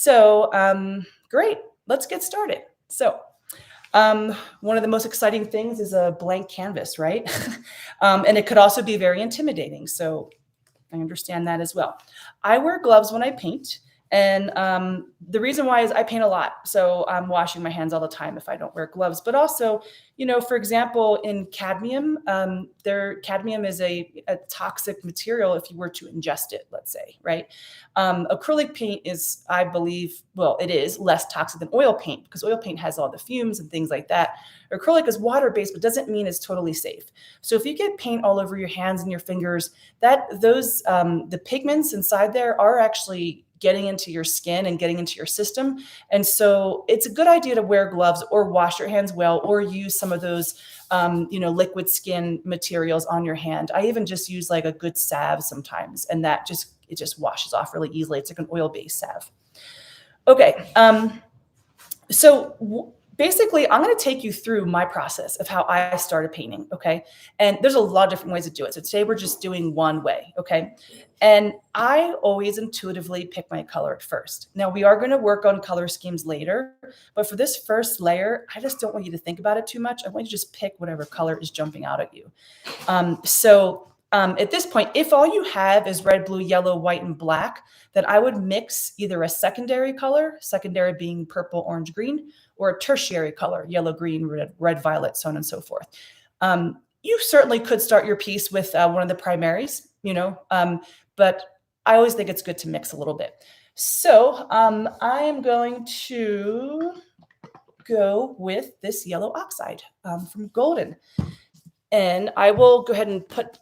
So great, let's get started. So one of the most exciting things is a blank canvas, right? And it could also be very intimidating. So I understand that as well. I wear gloves when I paint. And the reason why is I paint a lot. So I'm washing my hands all the time if I don't wear gloves. But also, for example, in cadmium, cadmium is a toxic material if you were to ingest it, let's say, right? Acrylic paint is, I believe, well, it is less toxic than oil paint because oil paint has all the fumes and things like that. Acrylic is water-based, but doesn't mean it's totally safe. So if you get paint all over your hands and your fingers, the pigments inside there are actually getting into your skin and getting into your system. And so it's a good idea to wear gloves or wash your hands well, or use some of those, liquid skin materials on your hand. I even just use like a good salve sometimes, and it just washes off really easily. It's like an oil-based salve. Okay. Basically, I'm going to take you through my process of how I started painting, okay? And there's a lot of different ways to do it. So today we're just doing one way, okay? And I always intuitively pick my color at first. Now, we are going to work on color schemes later, but for this first layer, I just don't want you to think about it too much. I want you to just pick whatever color is jumping out at you. At this point, if all you have is red, blue, yellow, white, and black, then I would mix either a secondary color, secondary being purple, orange, green, or a tertiary color, yellow, green, red, violet, so on and so forth. You certainly could start your piece with one of the primaries, but I always think it's good to mix a little bit. So I am going to go with this yellow oxide from Golden. And I will go ahead and put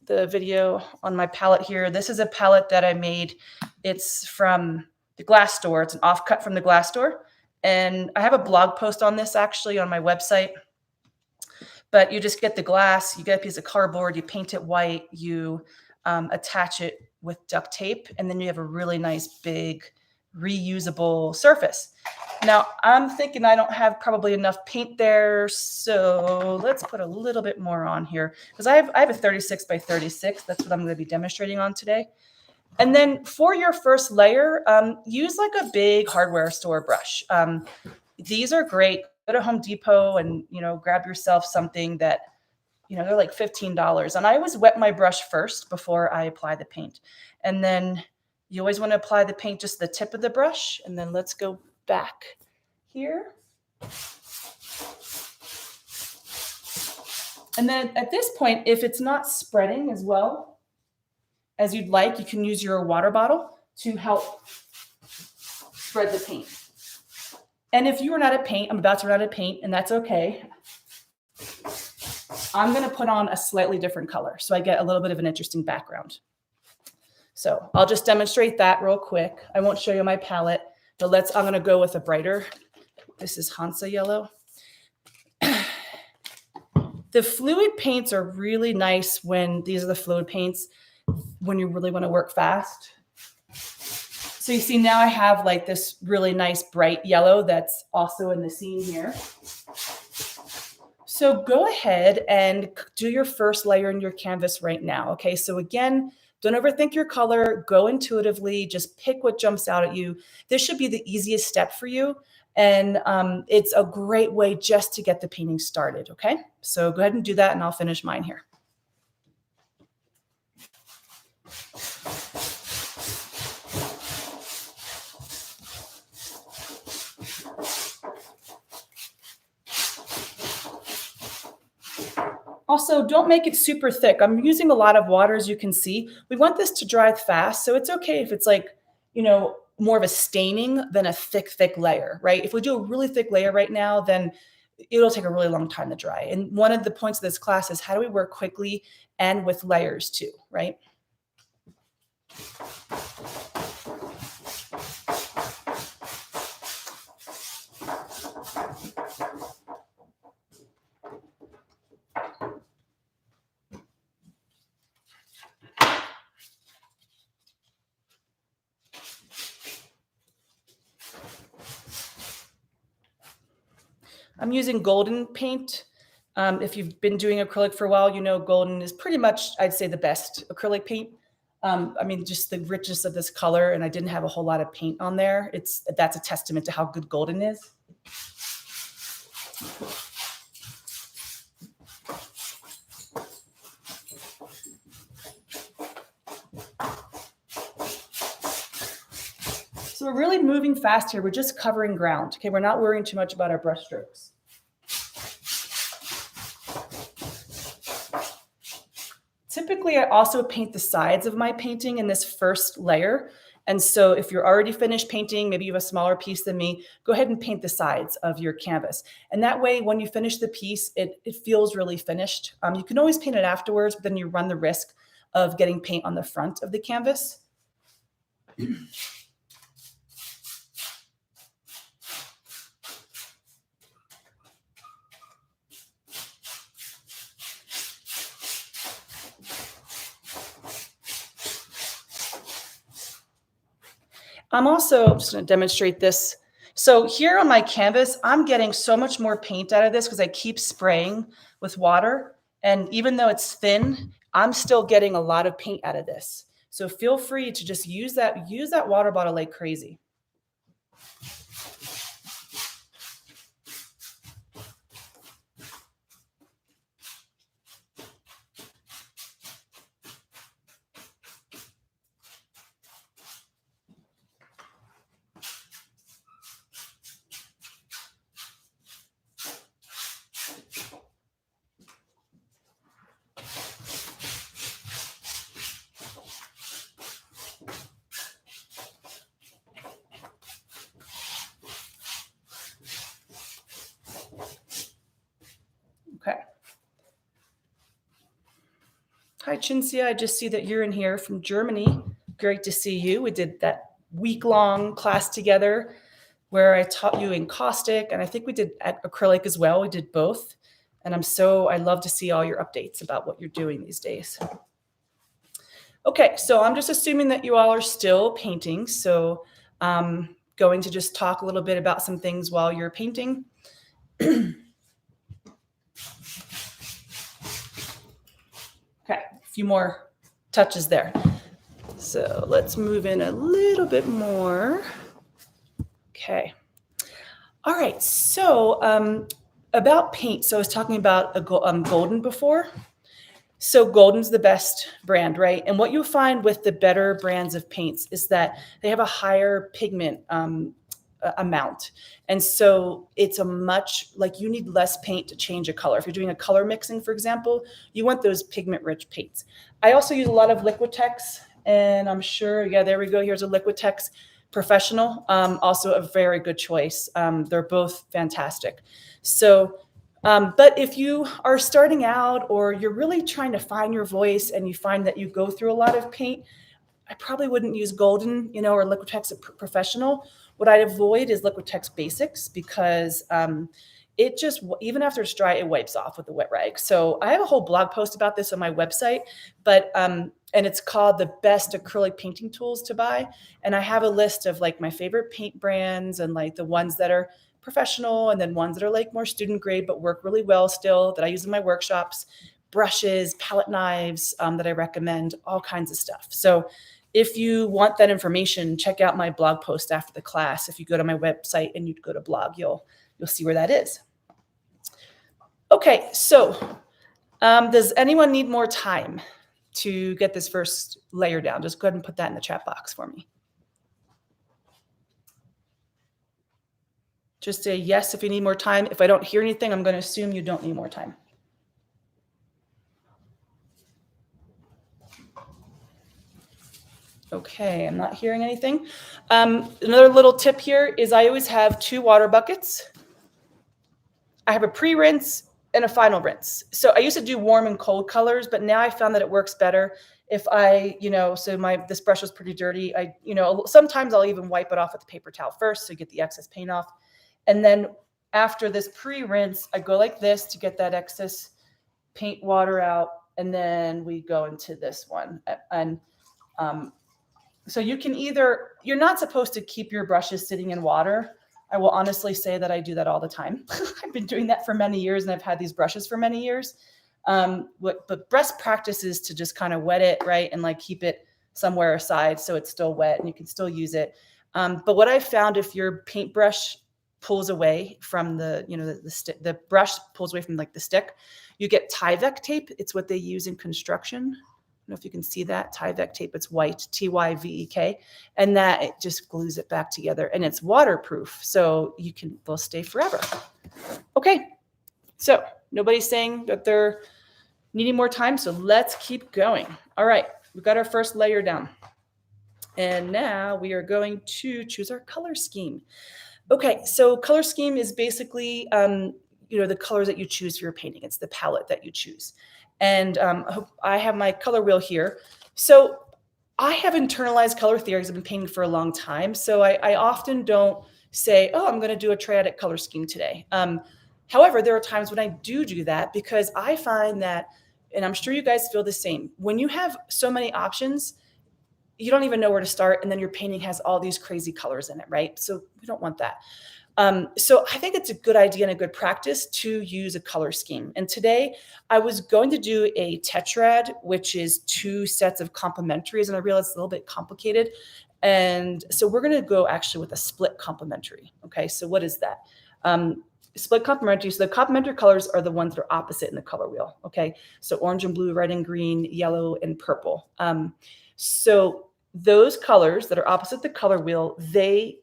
the video on my palette here. This is a palette that I made. It's from the Glass Store. It's an offcut from the Glass Store. And I have a blog post on this actually on my website. But you just get the glass, you get a piece of cardboard, you paint it white, you attach it with duct tape, and then you have a really nice big reusable surface. Now, I'm thinking I don't have probably enough paint there, so let's put a little bit more on here because I have a 36 by 36. That's what I'm going to be demonstrating on today. And then for your first layer, use like a big hardware store brush. These are great. Go to Home Depot and, grab yourself something that, they're like $15. And I always wet my brush first before I apply the paint. And then you always want to apply the paint just the tip of the brush. And then let's go back here. And then at this point, if it's not spreading as well as you'd like, you can use your water bottle to help spread the paint. And if you run out of paint, I'm about to run out of paint, and that's okay. I'm going to put on a slightly different color so I get a little bit of an interesting background. So I'll just demonstrate that real quick. I won't show you my palette, but I'm going to go with a brighter. This is Hansa yellow. The fluid paints are really nice these are the fluid paints when you really want to work fast. So you see now I have like this really nice bright yellow that's also in the scene here. So go ahead and do your first layer in your canvas right now. Okay, so again, don't overthink your color, go intuitively, just pick what jumps out at you. This should be the easiest step for you. And it's a great way just to get the painting started, okay? So go ahead and do that and I'll finish mine here. Also, don't make it super thick. I'm using a lot of water, as you can see. We want this to dry fast, so it's okay if it's like, more of a staining than a thick layer, right? If we do a really thick layer right now, then it'll take a really long time to dry. And one of the points of this class is how do we work quickly and with layers too, right? I'm using Golden paint. If you've been doing acrylic for a while, Golden is pretty much, I'd say, the best acrylic paint. I mean, just the richness of this color, and I didn't have a whole lot of paint on there. That's a testament to how good golden is. So we're really moving fast here. We're just covering ground. Okay, we're not worrying too much about our brush strokes. Typically, I also paint the sides of my painting in this first layer. And so if you're already finished painting, maybe you have a smaller piece than me, go ahead and paint the sides of your canvas. And that way, when you finish the piece, it feels really finished. You can always paint it afterwards, but then you run the risk of getting paint on the front of the canvas. I'm also just going to demonstrate this. So here on my canvas, I'm getting so much more paint out of this because I keep spraying with water. And even though it's thin, I'm still getting a lot of paint out of this. So feel free to just use that water bottle like crazy. Okay. Hi, Cinzia. I just see that you're in here from Germany. Great to see you. We did that week-long class together where I taught you encaustic, and I think we did acrylic as well. We did both. And I love to see all your updates about what you're doing these days. Okay, so I'm just assuming that you all are still painting. So I'm going to just talk a little bit about some things while you're painting. Okay, a few more touches there. So let's move in a little bit more. Okay. All right, so about paint. So I was talking about Golden before. So Golden's the best brand, right? And what you'll find with the better brands of paints is that they have a higher pigment amount. And so it's you need less paint to change a color. If you're doing a color mixing, for example, you want those pigment-rich paints. I also use a lot of Liquitex, and I'm sure, yeah, there we go. Here's a Liquitex Professional, also a very good choice. They're both fantastic. So, but if you are starting out or you're really trying to find your voice and you find that you go through a lot of paint, I probably wouldn't use Golden, or Liquitex Professional. What I'd avoid is Liquitex Basics because it just, even after it's dry, it wipes off with a wet rag. So I have a whole blog post about this on my website, but and it's called The Best Acrylic Painting Tools to Buy. And I have a list of like my favorite paint brands and like the ones that are professional and then ones that are like more student grade but work really well still that I use in my workshops, brushes, palette knives that I recommend, all kinds of stuff. So if you want that information, check out my blog post after the class. If you go to my website and you go to blog, you'll see where that is. Okay, so does anyone need more time to get this first layer down? Just go ahead and put that in the chat box for me. Just say yes if you need more time. If I don't hear anything, I'm going to assume you don't need more time. Okay, I'm not hearing anything. Another little tip here is I always have 2 water buckets. I have a pre-rinse and a final rinse. So I used to do warm and cold colors, but now I found that it works better if I, so this brush was pretty dirty. Sometimes I'll even wipe it off with the paper towel first so you get the excess paint off. And then after this pre-rinse, I go like this to get that excess paint water out. And then we go into this one. And so you can you're not supposed to keep your brushes sitting in water. I will honestly say that I do that all the time. I've been doing that for many years and I've had these brushes for many years. But best practice is to just kind of wet it, right? And like keep it somewhere aside so it's still wet and you can still use it. But what I found, if your paintbrush pulls away from the brush pulls away from like the stick, you get Tyvek tape. It's what they use in construction. I don't know if you can see that Tyvek tape. It's white, Tyvek, and that it just glues it back together, and it's waterproof, so they'll stay forever. Okay, so nobody's saying that they're needing more time, so let's keep going. All right, we've got our first layer down, and now we are going to choose our color scheme. Okay, so color scheme is basically the colors that you choose for your painting. It's the palette that you choose. And I have my color wheel here. So I have internalized color theories. I've been painting for a long time. So I often don't say, oh, I'm going to do a triadic color scheme today. However, there are times when I do that, because I find that, and I'm sure you guys feel the same, when you have so many options, you don't even know where to start. And then your painting has all these crazy colors in it, right? So we don't want that. So I think it's a good idea and a good practice to use a color scheme. And today I was going to do a tetrad, which is 2 sets of complementaries. And I realized it's a little bit complicated. And so we're going to go actually with a split complementary. Okay, so what is that? Split complementary. So the complementary colors are the ones that are opposite in the color wheel. Okay, so orange and blue, red and green, yellow and purple. So those colors that are opposite the color wheel, they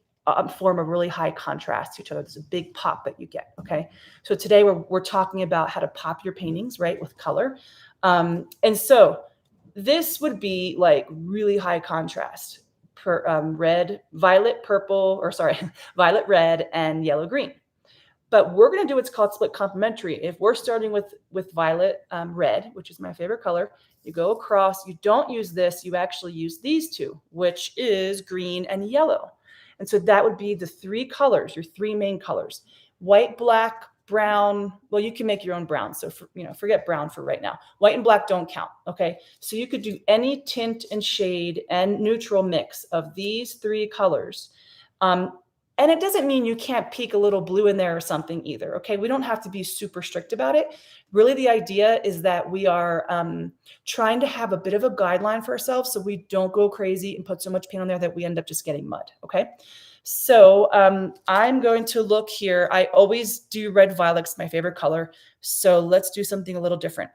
form a really high contrast to each other. There's a big pop that you get. Okay, so today we're talking about how to pop your paintings, right, with color. And so this would be like really high contrast for violet, red, and yellow, green. But we're going to do what's called split complementary. If we're starting with violet, red, which is my favorite color, you go across, you don't use this, you actually use these 2, which is green and yellow. And so that would be the 3 colors, your 3 main colors: white, black, brown. Well, you can make your own brown. So forget brown for right now. White and black don't count. Okay. So you could do any tint and shade and neutral mix of these 3 colors. And it doesn't mean you can't peek a little blue in there or something either. Okay, we don't have to be super strict about it. Really, the idea is that we are trying to have a bit of a guideline for ourselves so we don't go crazy and put so much paint on there that we end up just getting mud. Okay, so I'm going to look here. I always do red violet, it's my favorite color. So let's do something a little different.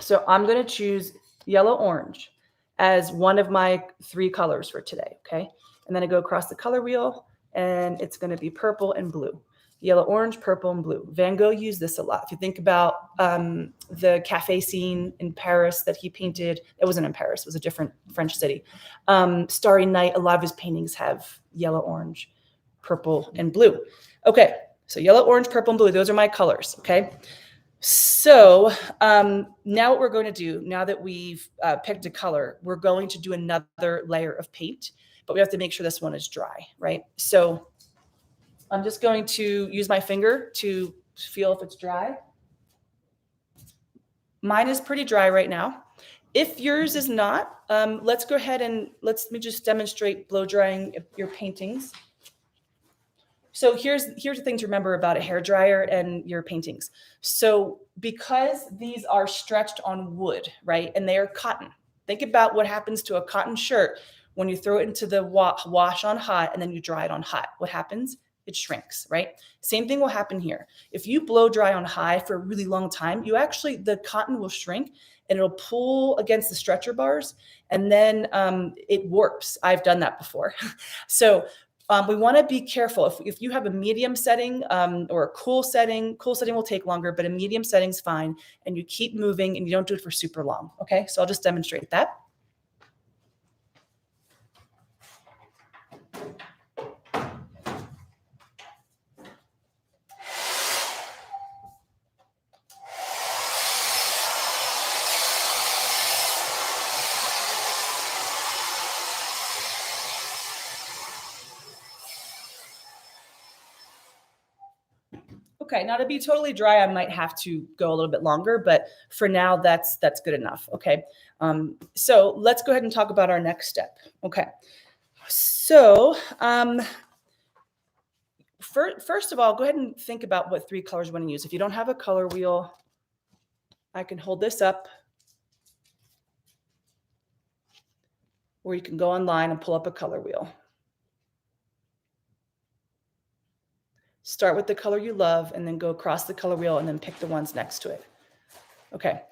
So I'm going to choose yellow orange as one of my 3 colors for today. Okay, and then I go across the color wheel, and it's going to be purple and blue. Yellow, orange, purple, and blue. Van Gogh used this a lot. If you think about the cafe scene in Paris that he painted, it wasn't in Paris, it was a different French city. Starry Night, a lot of his paintings have yellow, orange, purple, and blue. Okay, so yellow, orange, purple, and blue, those are my colors, okay? So now what we're going to do, now that we've picked a color, we're going to do another layer of paint, but we have to make sure this one is dry, right? So I'm just going to use my finger to feel if it's dry. Mine is pretty dry right now. If yours is not, let's go ahead and let me just demonstrate blow drying your paintings. So here's the thing to remember about a hairdryer and your paintings. So because these are stretched on wood, right, and they are cotton, think about what happens to a cotton shirt when you throw it into the wash on hot and then you dry it on hot. What happens? It shrinks, right? Same thing will happen here. If you blow dry on high for a really long time, the cotton will shrink and it'll pull against the stretcher bars, and then it warps. I've done that before. So we want to be careful. If you have a medium setting or a cool setting will take longer, but a medium setting's fine, and you keep moving and you don't do it for super long. Okay, so I'll just demonstrate that. Okay, now to be totally dry, I might have to go a little bit longer, but for now, that's good enough. Okay, so let's go ahead and talk about our next step. Okay, so first of all, go ahead and think about what 3 colors you want to use. If you don't have a color wheel, I can hold this up. or you can go online and pull up a color wheel. Start with the color you love and then go across the color wheel and then pick the ones next to it. Okay.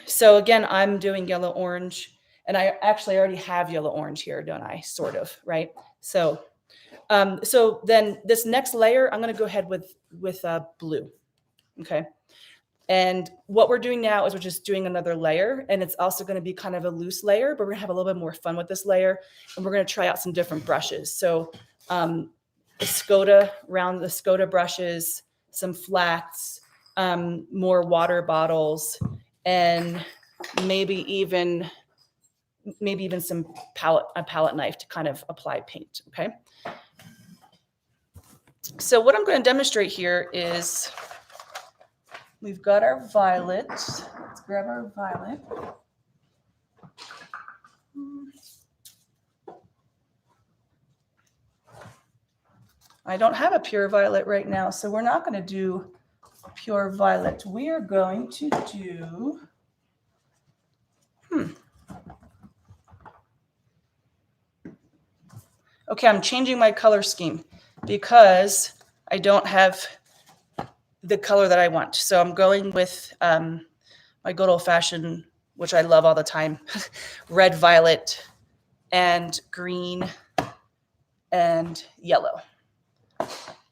So again, I'm doing yellow orange, and I actually already have yellow orange here, don't I? Sort of, right? So then this next layer, I'm going to go ahead with blue. Okay. And what we're doing now is we're just doing another layer, and it's also going to be kind of a loose layer, but we're gonna have a little bit more fun with this layer, and we're going to try out some different brushes. So the Skoda brushes, some flats, more water bottles, and maybe even some a palette knife to kind of apply paint. Okay. So what I'm going to demonstrate here is we've got our violet. Let's grab our violet. I don't have a pure violet right now, so we're not going to do pure violet. We are going to do, okay, I'm changing my color scheme because I don't have the color that I want. So I'm going with my good old fashioned, which I love all the time, red, violet, and green, and yellow.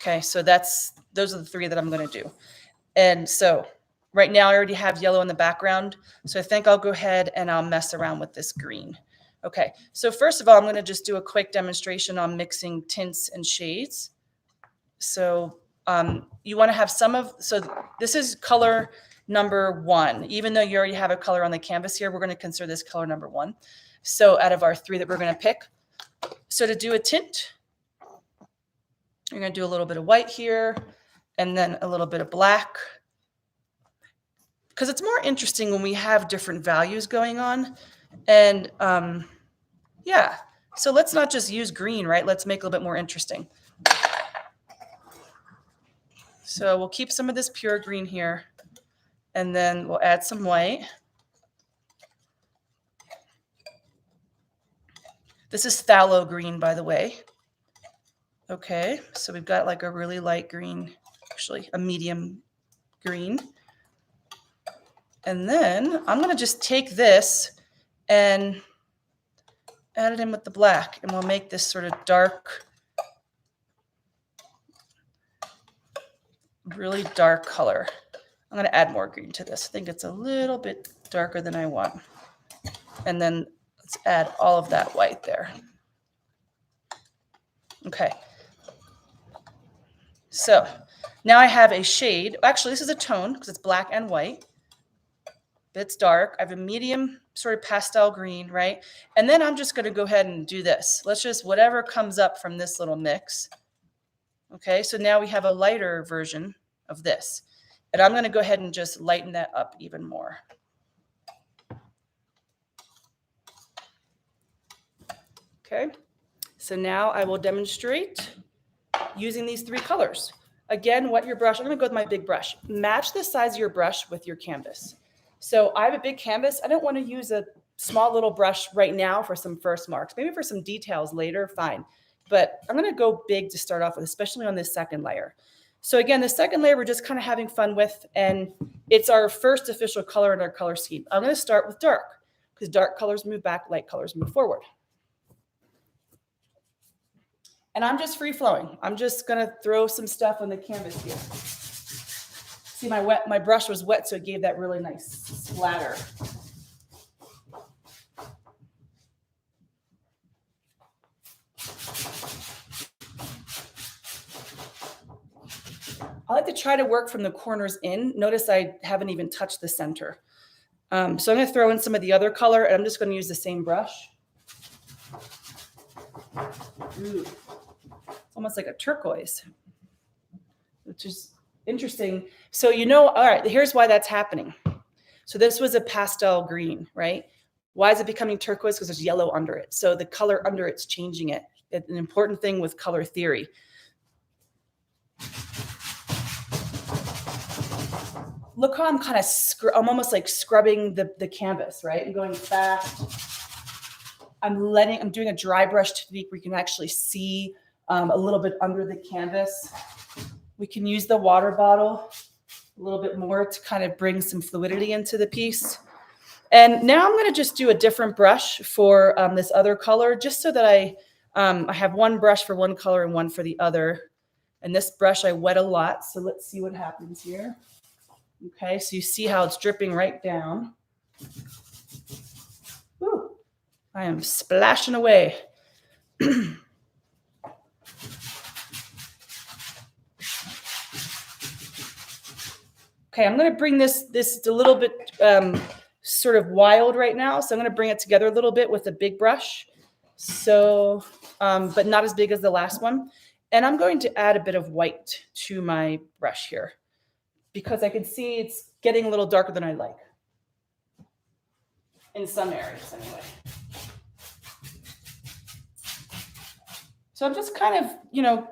Okay, so those are the three that I'm going to do. And so right now I already have yellow in the background. So I think I'll go ahead and I'll mess around with this green. Okay, so first of all, I'm going to just do a quick demonstration on mixing tints and shades. So you want to have so this is color number 1. Even though you already have a color on the canvas here, we're going to consider this color number 1. So out of our 3 that we're going to pick. So to do a tint, you're going to do a little bit of white here and then a little bit of black. Because it's more interesting when we have different values going on. And yeah, so let's not just use green, right? Let's make it a little bit more interesting. So we'll keep some of this pure green here, and then we'll add some white. This is phthalo green, by the way. Okay, so we've got like a really light green, actually a medium green. And then I'm going to just take this and add it in with the black, and we'll make this sort of dark, really dark color. I'm going to add more green to this. I think it's a little bit darker than I want. And then let's add all of that white there. Okay. So now I have a shade. Actually, this is a tone because it's black and white. It's dark. I have a medium sort of pastel green, right? And then I'm just going to go ahead and do this. Let's just, whatever comes up from this little mix. Okay, so now we have a lighter version of this. And I'm going to go ahead and just lighten that up even more. Okay, so now I will demonstrate using these 3 colors. Again, wet your brush. I'm going to go with my big brush. Match the size of your brush with your canvas. So I have a big canvas. I don't want to use a small little brush right now for some first marks. Maybe for some details later, fine. But I'm going to go big to start off with, especially on this second layer. So again, the second layer we're just kind of having fun with, and it's our first official color in our color scheme. I'm going to start with dark, because dark colors move back, light colors move forward. And I'm just free flowing. I'm just going to throw some stuff on the canvas here. See, my brush was wet, so it gave that really nice splatter. I like to try to work from the corners in. Notice I haven't even touched the center. So I'm going to throw in some of the other color, and I'm just going to use the same brush. Ooh, it's almost like a turquoise, which is interesting. So all right, here's why that's happening. So this was a pastel green, right? Why is it becoming turquoise? Because there's yellow under it. So the color under it's changing it. It's an important thing with color theory. Look how I'm kind of, I'm almost like scrubbing the canvas, right? I'm going fast. I'm doing a dry brush technique where you can actually see a little bit under the canvas. We can use the water bottle a little bit more to kind of bring some fluidity into the piece. And now I'm going to just do a different brush for this other color, just so that I have one brush for one color and one for the other. And this brush I wet a lot, so let's see what happens here. Okay, so you see how it's dripping right down. Woo. I am splashing away. Okay, I'm going to bring this a little bit sort of wild right now. So I'm going to bring it together a little bit with a big brush. So, but not as big as the last one. And I'm going to add a bit of white to my brush here because I can see it's getting a little darker than I like. In some areas anyway. So I'm just kind of,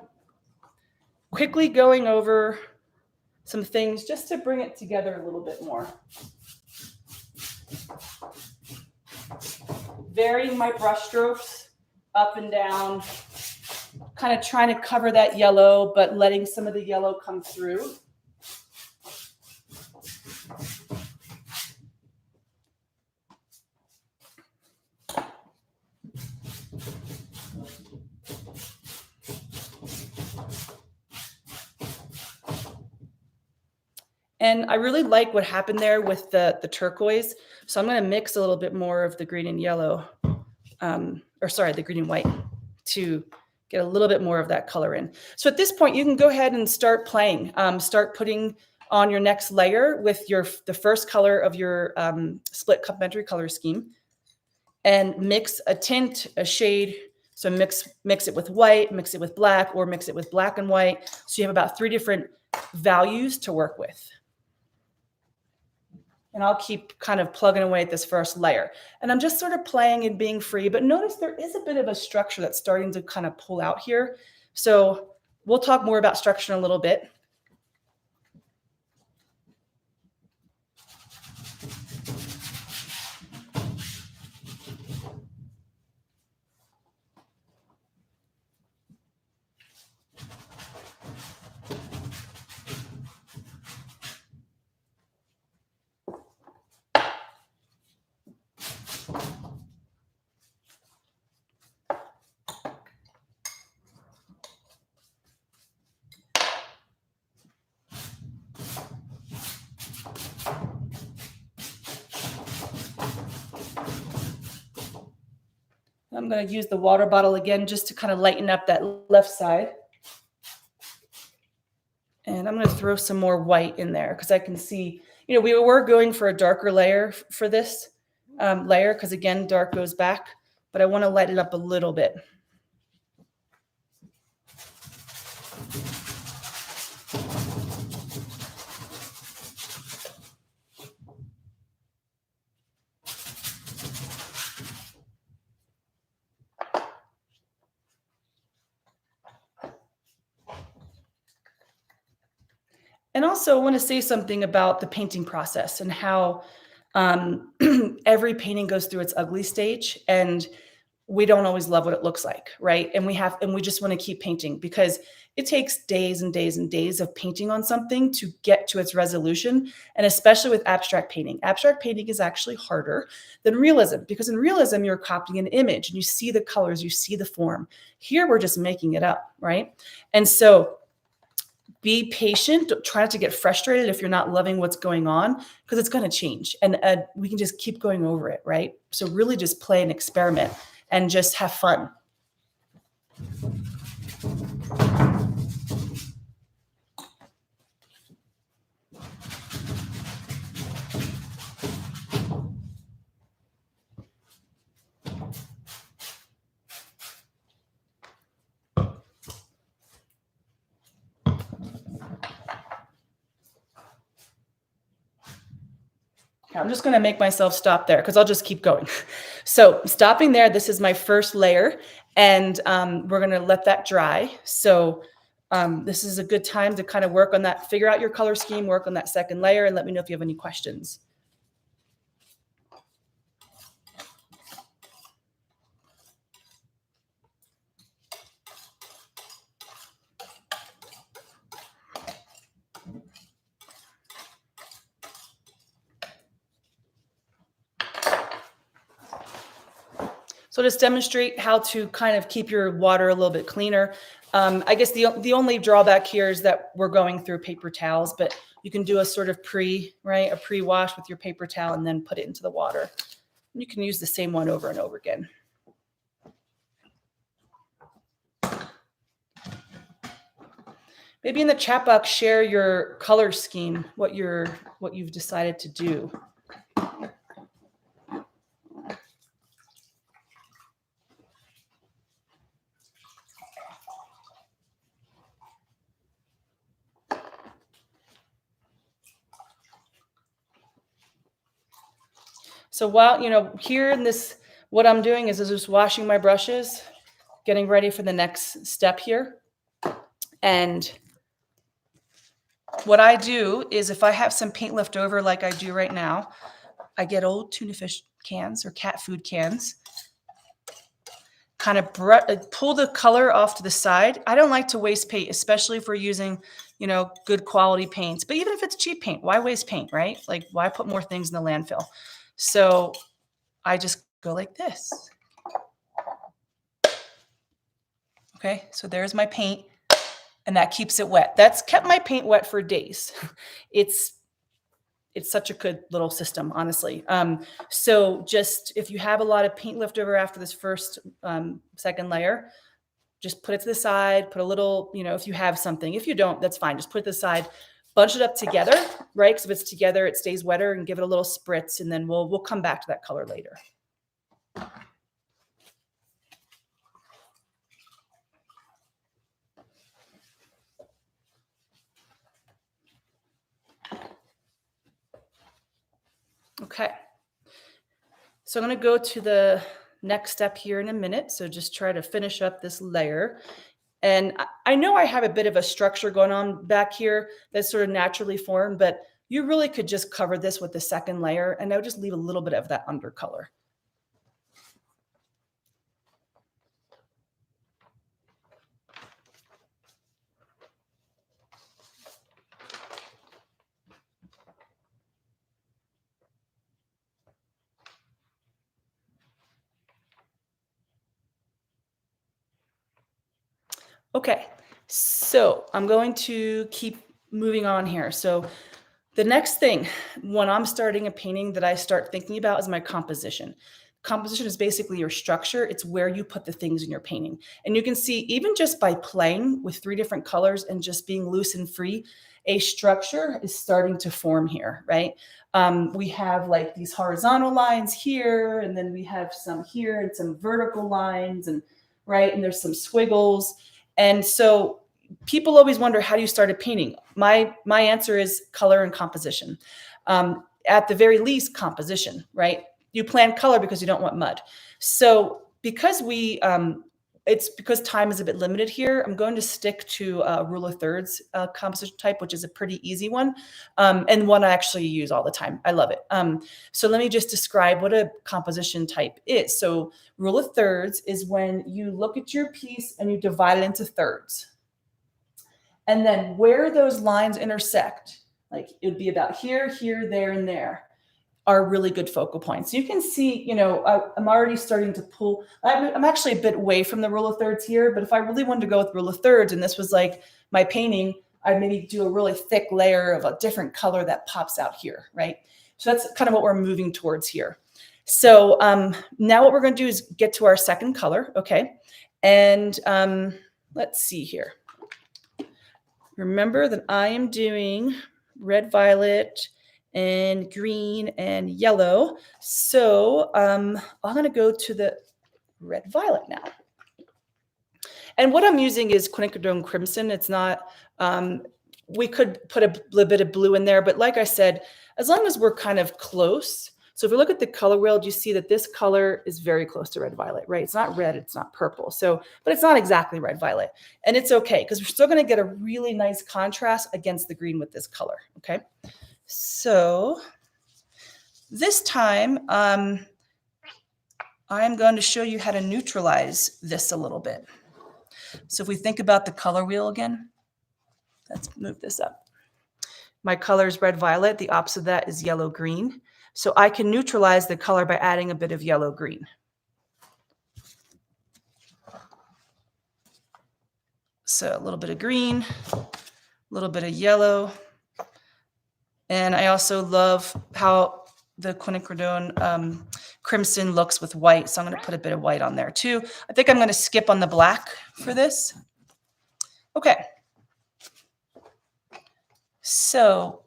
quickly going over some things just to bring it together a little bit more. Varying my brush strokes up and down, kind of trying to cover that yellow, but letting some of the yellow come through. And I really like what happened there with the turquoise. So I'm going to mix a little bit more of the green and yellow, the green and white, to get a little bit more of that color in. So at this point, you can go ahead and start playing. Start putting on your next layer with the first color of your split complementary color scheme, and mix a tint, a shade. So mix it with white, mix it with black, or mix it with black and white. So you have about 3 different values to work with. And I'll keep kind of plugging away at this first layer. And I'm just sort of playing and being free, but notice there is a bit of a structure that's starting to kind of pull out here. So we'll talk more about structure in a little bit. I'm going to use the water bottle again just to kind of lighten up that left side. And I'm going to throw some more white in there because I can see, we were going for a darker layer for this layer because, again, dark goes back, but I want to light it up a little bit. And also I want to say something about the painting process and how every painting goes through its ugly stage, and we don't always love what it looks like, right? And we just want to keep painting because it takes days and days and days of painting on something to get to its resolution. And especially with abstract painting. Abstract painting is actually harder than realism because in realism, you're copying an image and you see the colors, you see the form. Here, we're just making it up, right? And so be patient. Try not to get frustrated if you're not loving what's going on because it's going to change. And we can just keep going over it, right? So really just play and experiment and just have fun. I'm just going to make myself stop there because I'll just keep going. So stopping there, this is my first layer, and we're going to let that dry. So this is a good time to kind of work on that, figure out your color scheme, work on that second layer, and let me know if you have any questions. So just demonstrate how to kind of keep your water a little bit cleaner. I guess the only drawback here is that we're going through paper towels, but you can do a sort of a pre-wash with your paper towel and then put it into the water. You can use the same one over and over again. Maybe in the chat box, share your color scheme, what you've decided to do. So while, here in this, what I'm doing is just washing my brushes, getting ready for the next step here. And what I do is if I have some paint left over like I do right now, I get old tuna fish cans or cat food cans, kind of pull the color off to the side. I don't like to waste paint, especially if we're using, good quality paints. But even if it's cheap paint, why waste paint, right? Like, why put more things in the landfill? So I just go like this. Okay, so there's my paint, and that keeps it wet. That's kept my paint wet for days. It's such a good little system, honestly. So just if you have a lot of paint left over after this first, second layer, just put it to the side, put a little, if you have something. If you don't, that's fine. Just put it to the side, bunch it up together, right? Because if it's together, it stays wetter, and give it a little spritz, and then we'll come back to that color later. Okay. So I'm going to go to the next step here in a minute. So just try to finish up this layer. And I know I have a bit of a structure going on back here that's sort of naturally formed, but you really could just cover this with the second layer, and I would just leave a little bit of that undercolor. Okay, so I'm going to keep moving on here. So the next thing when I'm starting a painting that I start thinking about is my composition. Composition is basically your structure. It's where you put the things in your painting. And you can see, even just by playing with 3 different colors and just being loose and free, a structure is starting to form here, right? We have like these horizontal lines here, and then we have some here and some vertical lines, and right, and there's some squiggles. And so people always wonder, how do you start a painting? My answer is color and composition. At the very least, composition, right? You plan color because you don't want mud. So because it's because time is a bit limited here, I'm going to stick to rule of thirds composition type, which is a pretty easy one, and one I actually use all the time. I love it. So let me just describe what a composition type is. So rule of thirds is when you look at your piece and you divide it into thirds. And then where those lines intersect, like it would be about here, here, there, and there, are really good focal points. You can see, I'm already starting to pull. I'm actually a bit away from the rule of thirds here, but if I really wanted to go with rule of thirds and this was like my painting, I'd maybe do a really thick layer of a different color that pops out here, right? So that's kind of what we're moving towards here. So now what we're going to do is get to our second color, okay? And let's see here. Remember that I am doing red, violet, and green and yellow. So I'm going to go to the red violet now. And what I'm using is quinacridone crimson. It's not, we could put a little bit of blue in there, but like I said, as long as we're kind of close. So if you look at the color wheel, you see that this color is very close to red violet, right? It's not red, it's not purple. So, but it's not exactly red violet. And it's okay, because we're still going to get a really nice contrast against the green with this color, okay? So this time, I'm going to show you how to neutralize this a little bit. So if we think about the color wheel again, let's move this up. My color is red violet. The opposite of that is yellow green. So I can neutralize the color by adding a bit of yellow green. So a little bit of green, a little bit of yellow. And I also love how the quinacridone crimson looks with white. So I'm going to put a bit of white on there too. I think I'm going to skip on the black for this. Okay. So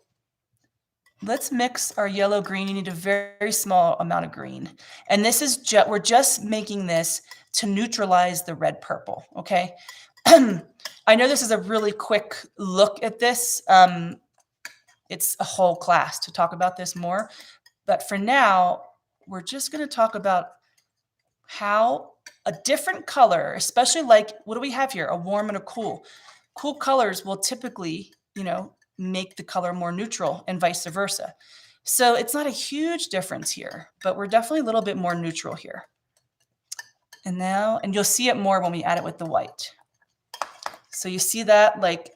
let's mix our yellow green. You need a very, very small amount of green. And this is we're just making this to neutralize the red purple. Okay. I know this is a really quick look at this. It's a whole class to talk about this more. But for now, we're just going to talk about how a different color, especially like, what do we have here? A warm and a cool. Cool colors will typically, make the color more neutral and vice versa. So it's not a huge difference here, but we're definitely a little bit more neutral here. And you'll see it more when we add it with the white. So you see that, like,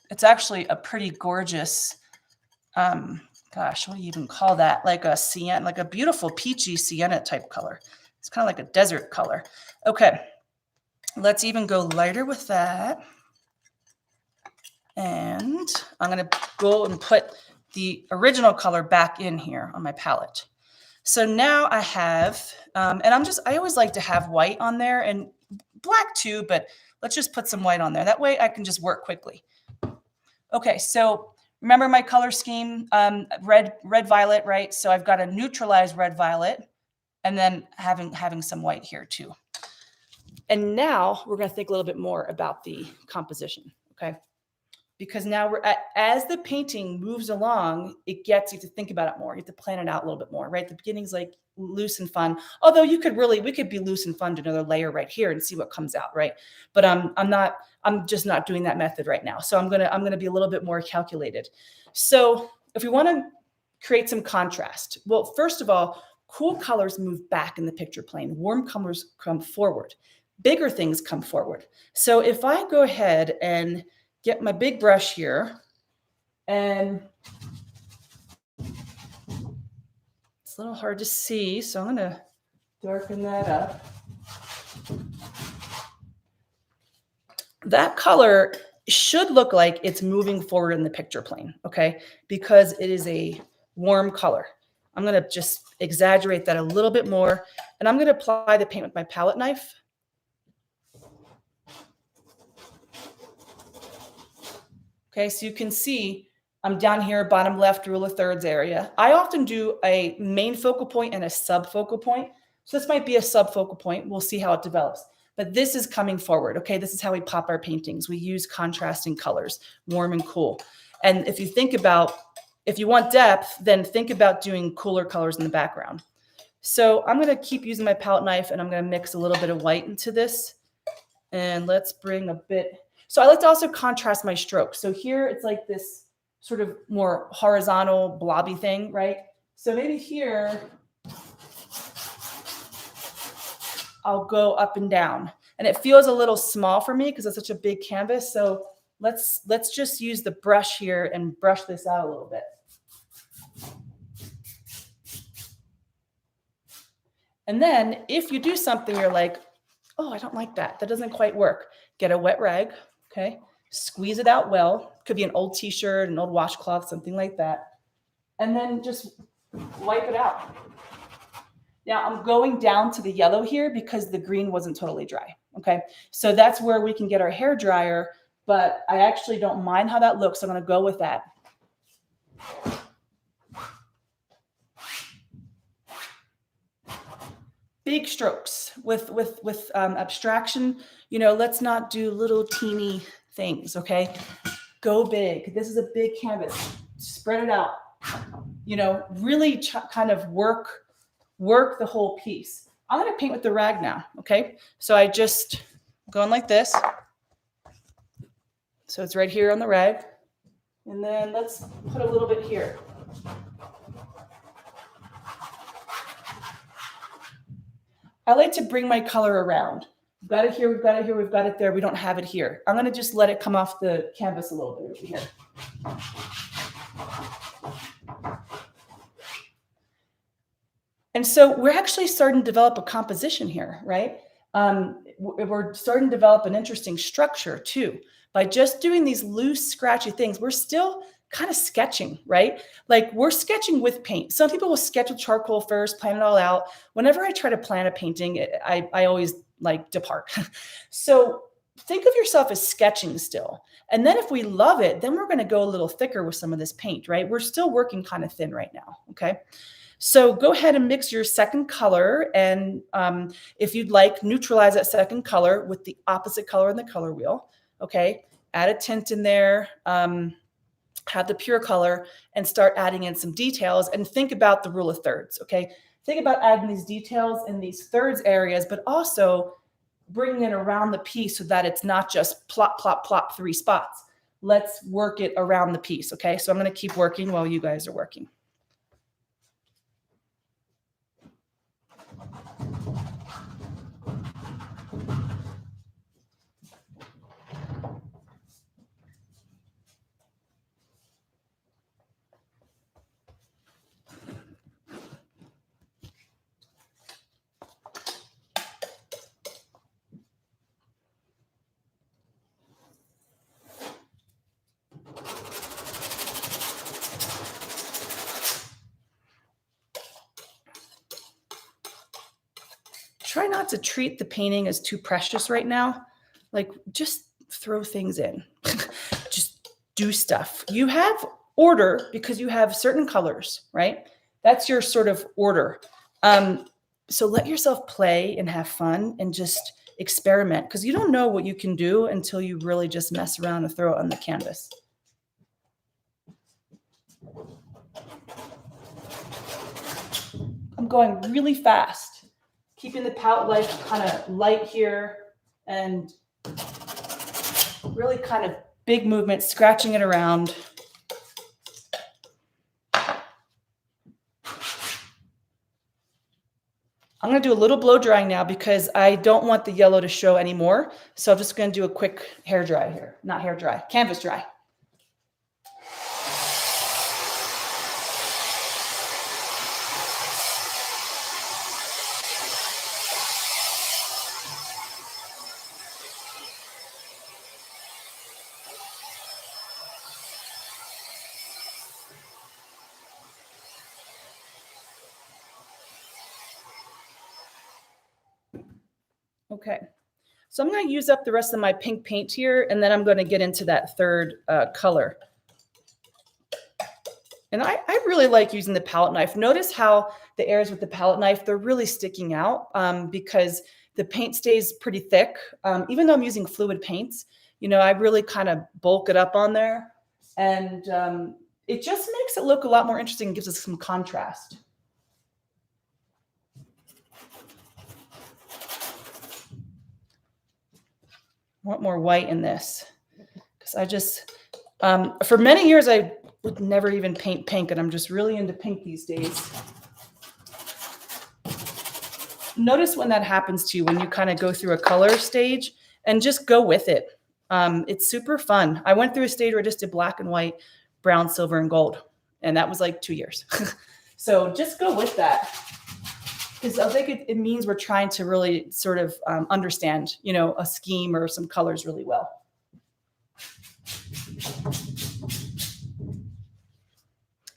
it's actually a pretty gorgeous, gosh, what do you even call that? Like a sienna, like a beautiful peachy sienna type color. It's kind of like a desert color. Okay, let's even go lighter with that. And I'm going to go and put the original color back in here on my palette. So now I have, and I always like to have white on there and black too, but let's just put some white on there. That way I can just work quickly. Okay, so remember my color scheme, red, violet, right? So I've got a neutralized red, violet, and then having some white here too. And now we're going to think a little bit more about the composition, okay? Because now as the painting moves along, you have to think about it more. You have to plan it out a little bit more, right? The beginning's like loose and fun. Although we could be loose and fun to another layer right here and see what comes out, right? But I'm just not doing that method right now. So I'm gonna be a little bit more calculated. So if we want to create some contrast, well, first of all, cool colors move back in the picture plane. Warm colors come forward. Bigger things come forward. So if I go ahead and get my big brush here, and it's a little hard to see, so I'm going to darken that up. That color should look like it's moving forward in the picture plane, okay? Because it is a warm color. I'm going to just exaggerate that a little bit more, and I'm going to apply the paint with my palette knife. Okay, so you can see I'm down here, bottom left, rule of thirds area. I often do a main focal point and a subfocal point. So this might be a subfocal point. We'll see how it develops. But this is coming forward, okay? This is how we pop our paintings. We use contrasting colors, warm and cool. And if you want depth, then think about doing cooler colors in the background. So I'm gonna keep using my palette knife, and I'm gonna mix a little bit of white into this. And let's bring a bit. So I like to also contrast my strokes. So here it's like this sort of more horizontal blobby thing, right? So maybe here I'll go up and down. And it feels a little small for me because it's such a big canvas. So let's just use the brush here and brush this out a little bit. And then if you do something, you're like, oh, I don't like that. That doesn't quite work. Get a wet rag. Okay, squeeze it out well. Could be an old t-shirt, an old washcloth, something like that. And then just wipe it out. Now I'm going down to the yellow here because the green wasn't totally dry. Okay, so that's where we can get our hair dryer, but I actually don't mind how that looks. So I'm gonna go with that. Big strokes with abstraction. Let's not do little teeny things, okay? Go big. This is a big canvas. Spread it out. Really kind of work the whole piece. I'm going to paint with the rag now, okay? So I just going like this. So it's right here on the rag. And then let's put a little bit here. I like to bring my color around. We've got it here, we've got it here, we've got it there. We don't have it here. I'm going to just let it come off the canvas a little bit over here. And so we're actually starting to develop a composition here, right? we're starting to develop an interesting structure too. By just doing these loose, scratchy things, we're still kind of sketching, right? Like we're sketching with paint. Some people will sketch with charcoal first, plan it all out. Whenever I try to plan a painting, I always like depart. So think of yourself as sketching still. And then if we love it, then we're going to go a little thicker with some of this paint, right? We're still working kind of thin right now, okay? So go ahead and mix your second color. And if you'd like, neutralize that second color with the opposite color in the color wheel, okay? Add a tint in there, have the pure color, and start adding in some details. And think about the rule of thirds, okay? Think about adding these details in these thirds areas, but also bringing it around the piece so that it's not just plop, plop, plop, 3 spots. Let's work it around the piece, okay? So I'm going to keep working while you guys are working. Try not to treat the painting as too precious right now. Like just throw things in, just do stuff. You have order because you have certain colors, right? That's your sort of order. So let yourself play and have fun and just experiment because you don't know what you can do until you really just mess around and throw it on the canvas. I'm going really fast. Keeping the palette life kind of light here and really kind of big movement, scratching it around. I'm going to do a little blow drying now because I don't want the yellow to show anymore. So I'm just going to do a quick hair dry here. Not hair dry, canvas dry. Okay, so I'm going to use up the rest of my pink paint here, and then I'm going to get into that third color. And I really like using the palette knife. Notice how the areas with the palette knife, they're really sticking out because the paint stays pretty thick. Even though I'm using fluid paints, you know, I really kind of bulk it up on there. And it just makes it look a lot more interesting and gives us some contrast. I want more white in this because I just, for many years, I would never even paint pink, and I'm just really into pink these days. Notice when that happens to you, when you kind of go through a color stage and just go with it. It's super fun. I went through a stage where I just did black and white, brown, silver, and gold, and that was like 2 years. So just go with that. Because I think it means we're trying to really sort of understand, you know, a scheme or some colors really well.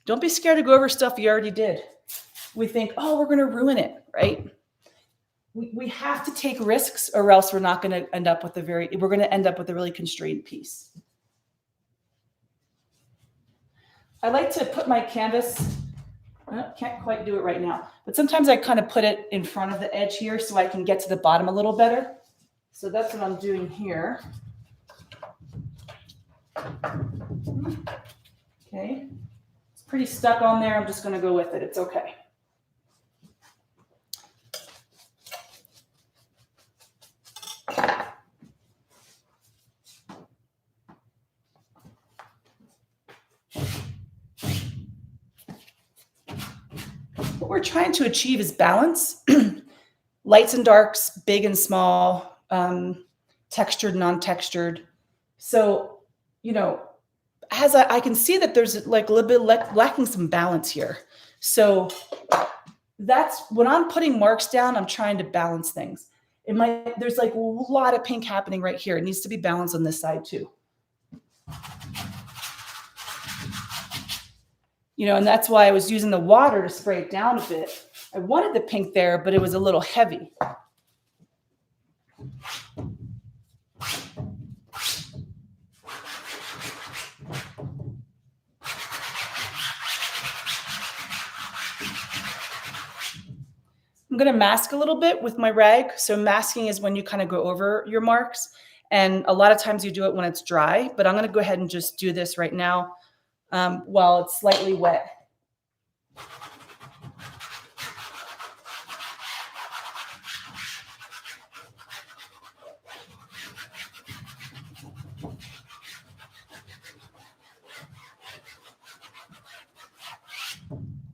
Don't be scared to go over stuff you already did. We think, oh, we're going to ruin it, right? We have to take risks, or else we're not going to end up with we're going to end up with a really constrained piece. I like to put my canvas. I can't quite do it right now, but sometimes I kind of put it in front of the edge here so I can get to the bottom a little better. So that's what I'm doing here. Okay. It's pretty stuck on there. I'm just going to go with it. It's okay. What we're trying to achieve is balance, lights and darks, big and small, textured, non-textured. So, you know, as I can see that there's like a little bit lacking some balance here. So that's when I'm putting marks down, I'm trying to balance things. There's like a lot of pink happening right here. It needs to be balanced on this side too. And that's why I was using the water to spray it down a bit. I wanted the pink there, but it was a little heavy. I'm going to mask a little bit with my rag. So masking is when you kind of go over your marks. And a lot of times you do it when it's dry, but I'm going to go ahead and just do this right now while it's slightly wet.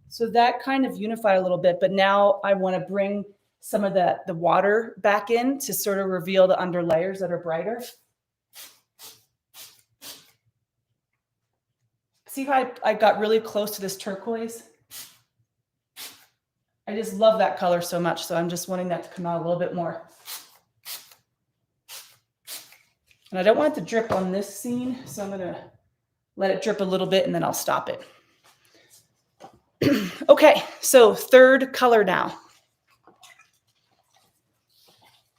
So that kind of unified a little bit, but now I want to bring some of the water back in to sort of reveal the under layers that are brighter. See how I got really close to this turquoise? I just love that color so much, so I'm just wanting that to come out a little bit more. And I don't want it to drip on this scene, so I'm going to let it drip a little bit and then I'll stop it. Okay, so third color now. I'm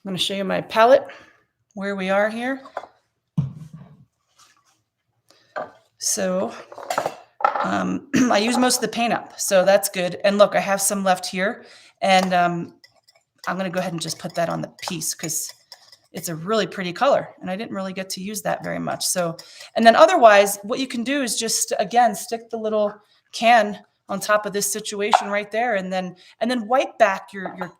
going to show you my palette, where we are here. So I use most of the paint up, so that's good. And look, I have some left here, and I'm going to go ahead and just put that on the piece because it's a really pretty color, and I didn't really get to use that very much. So, and then otherwise, what you can do is just, again, stick the little can on top of this situation right there, and then wipe back your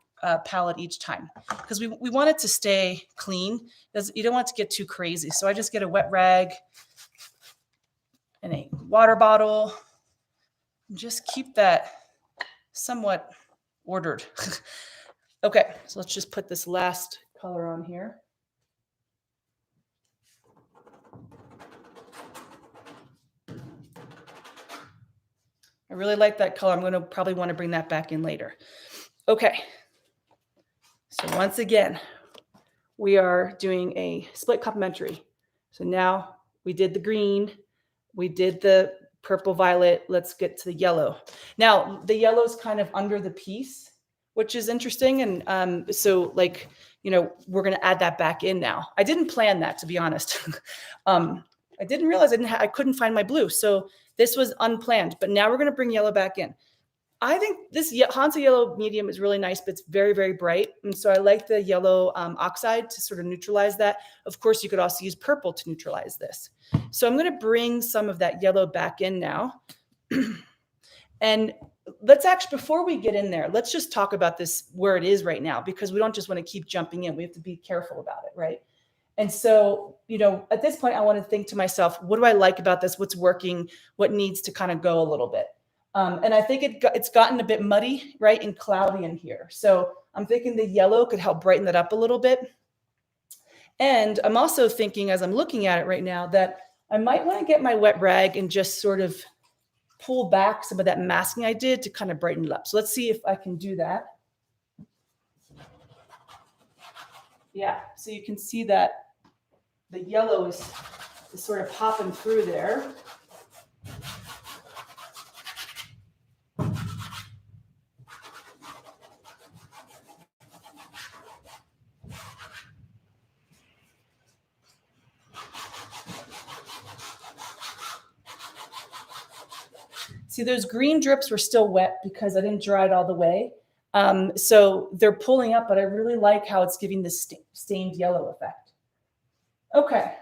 palette each time, because we want it to stay clean. You don't want it to get too crazy. So I just get a wet rag and a water bottle and just keep that somewhat ordered. Okay, so let's just put this last color on here. I really like that color. I'm going to probably want to bring that back in later. Okay. So once again, we are doing a split complementary. So now we did the green, we did the purple violet. Let's get to the yellow. Now the yellow is kind of under the piece, which is interesting. And so like, we're going to add that back in now. I didn't plan that, to be honest. I didn't realize I couldn't find my blue. So this was unplanned, but now we're going to bring yellow back in. I think this Hansa yellow medium is really nice, but it's very, very bright. And so I like the yellow oxide to sort of neutralize that. Of course, you could also use purple to neutralize this. So I'm going to bring some of that yellow back in now. And let's actually, before we get in there, let's just talk about this where it is right now, because we don't just want to keep jumping in. We have to be careful about it, right? And so, at this point, I want to think to myself, what do I like about this? What's working? What needs to kind of go a little bit? And I think it's gotten a bit muddy, right, and cloudy in here. So I'm thinking the yellow could help brighten that up a little bit. And I'm also thinking, as I'm looking at it right now, that I might want to get my wet rag and just sort of pull back some of that masking I did to kind of brighten it up. So let's see if I can do that. Yeah, so you can see that the yellow is sort of popping through there. See, those green drips were still wet because I didn't dry it all the way. So they're pulling up, but I really like how it's giving this stained yellow effect. Okay.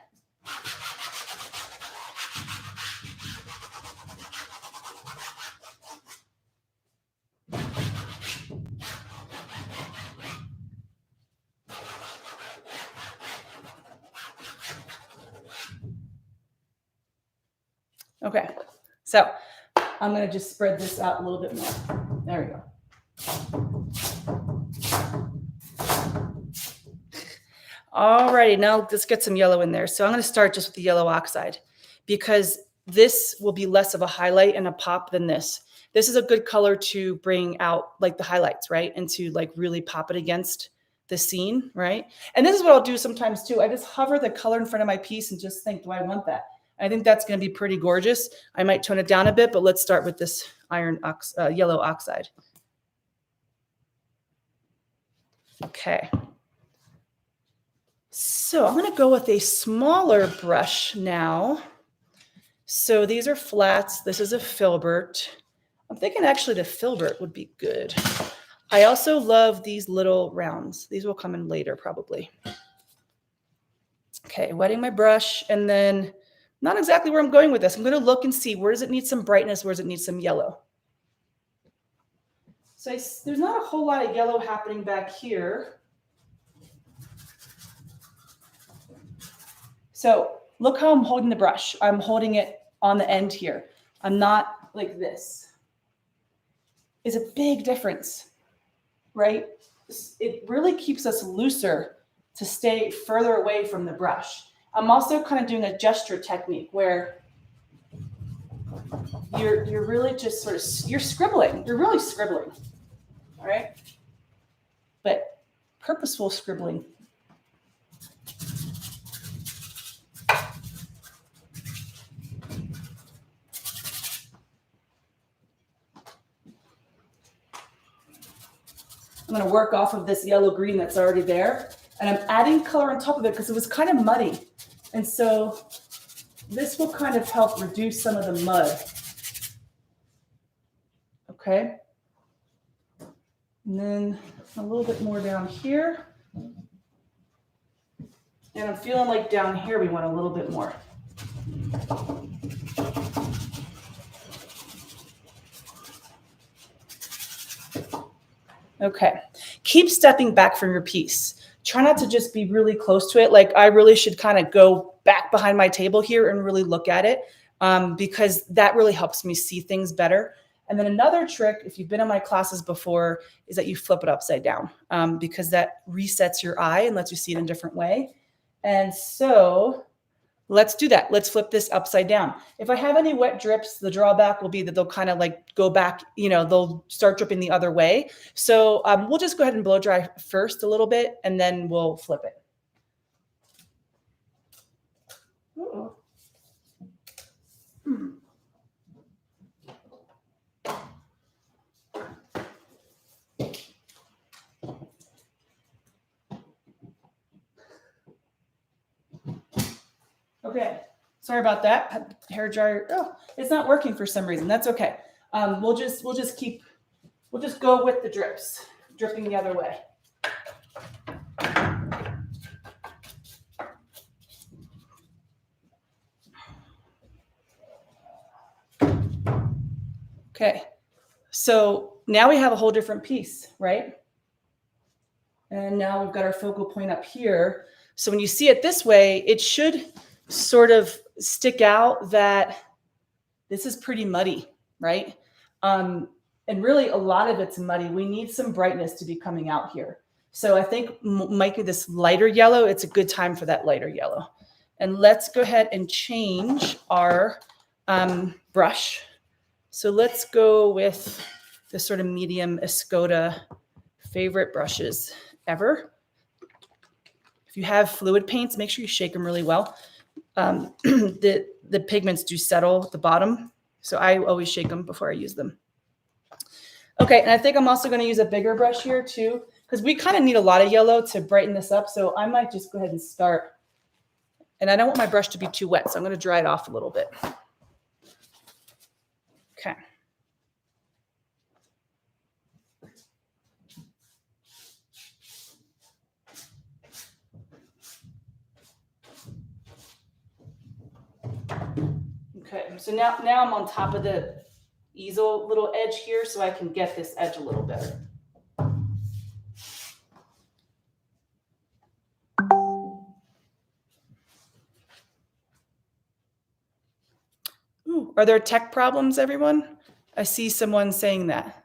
Okay, so I'm going to just spread this out a little bit more. There we go. All righty, now let's get some yellow in there. So I'm going to start just with the yellow oxide, because this will be less of a highlight and a pop than this. This is a good color to bring out like the highlights, right? And to like really pop it against the scene, right? And this is what I'll do sometimes too. I just hover the color in front of my piece and just think, do I want that? I think that's going to be pretty gorgeous. I might tone it down a bit, but let's start with this yellow oxide. Okay. So I'm going to go with a smaller brush now. So these are flats. This is a filbert. I'm thinking actually the filbert would be good. I also love these little rounds. These will come in later probably. Okay, wetting my brush, and then not exactly where I'm going with this. I'm going to look and see, where does it need some brightness? Where does it need some yellow? So there's not a whole lot of yellow happening back here. So look how I'm holding the brush. I'm holding it on the end here. I'm not like this. It's a big difference, right? It really keeps us looser to stay further away from the brush. I'm also kind of doing a gesture technique where you're really just sort of, you're scribbling. You're really scribbling, all right? But purposeful scribbling. I'm going to work off of this yellow-green that's already there. And I'm adding color on top of it because it was kind of muddy. And so this will kind of help reduce some of the mud. Okay. And then a little bit more down here. And I'm feeling like down here we want a little bit more. Okay. Keep stepping back from your piece. Try not to just be really close to it. Like I really should kind of go back behind my table here and really look at it because that really helps me see things better. And then another trick, if you've been in my classes before, is that you flip it upside down because that resets your eye and lets you see it in a different way. And so let's do that. Let's flip this upside down. If I have any wet drips, the drawback will be that they'll kind of like go back, they'll start dripping the other way. So we'll just go ahead and blow dry first a little bit, and then we'll flip it. Uh-oh. Okay. Sorry about that. Hair dryer. Oh, it's not working for some reason. That's okay. We'll just go with the drips, dripping the other way. Okay. So now we have a whole different piece, right? And now we've got our focal point up here. So when you see it this way, it should sort of stick out that this is pretty muddy, right? And really a lot of it's muddy. We need some brightness to be coming out here. So I think making this lighter yellow, it's a good time for that lighter yellow. And let's go ahead and change our brush. So let's go with this sort of medium Escoda, favorite brushes ever. If you have fluid paints, make sure you shake them really well. The pigments do settle at the bottom, so I always shake them before I use them. Okay, and I think I'm also going to use a bigger brush here too, because we kind of need a lot of yellow to brighten this up. So I might just go ahead and start. And I don't want my brush to be too wet, so I'm going to dry it off a little bit. Okay. Okay, so now I'm on top of the easel little edge here so I can get this edge a little better. Ooh, are there tech problems, everyone? I see someone saying that.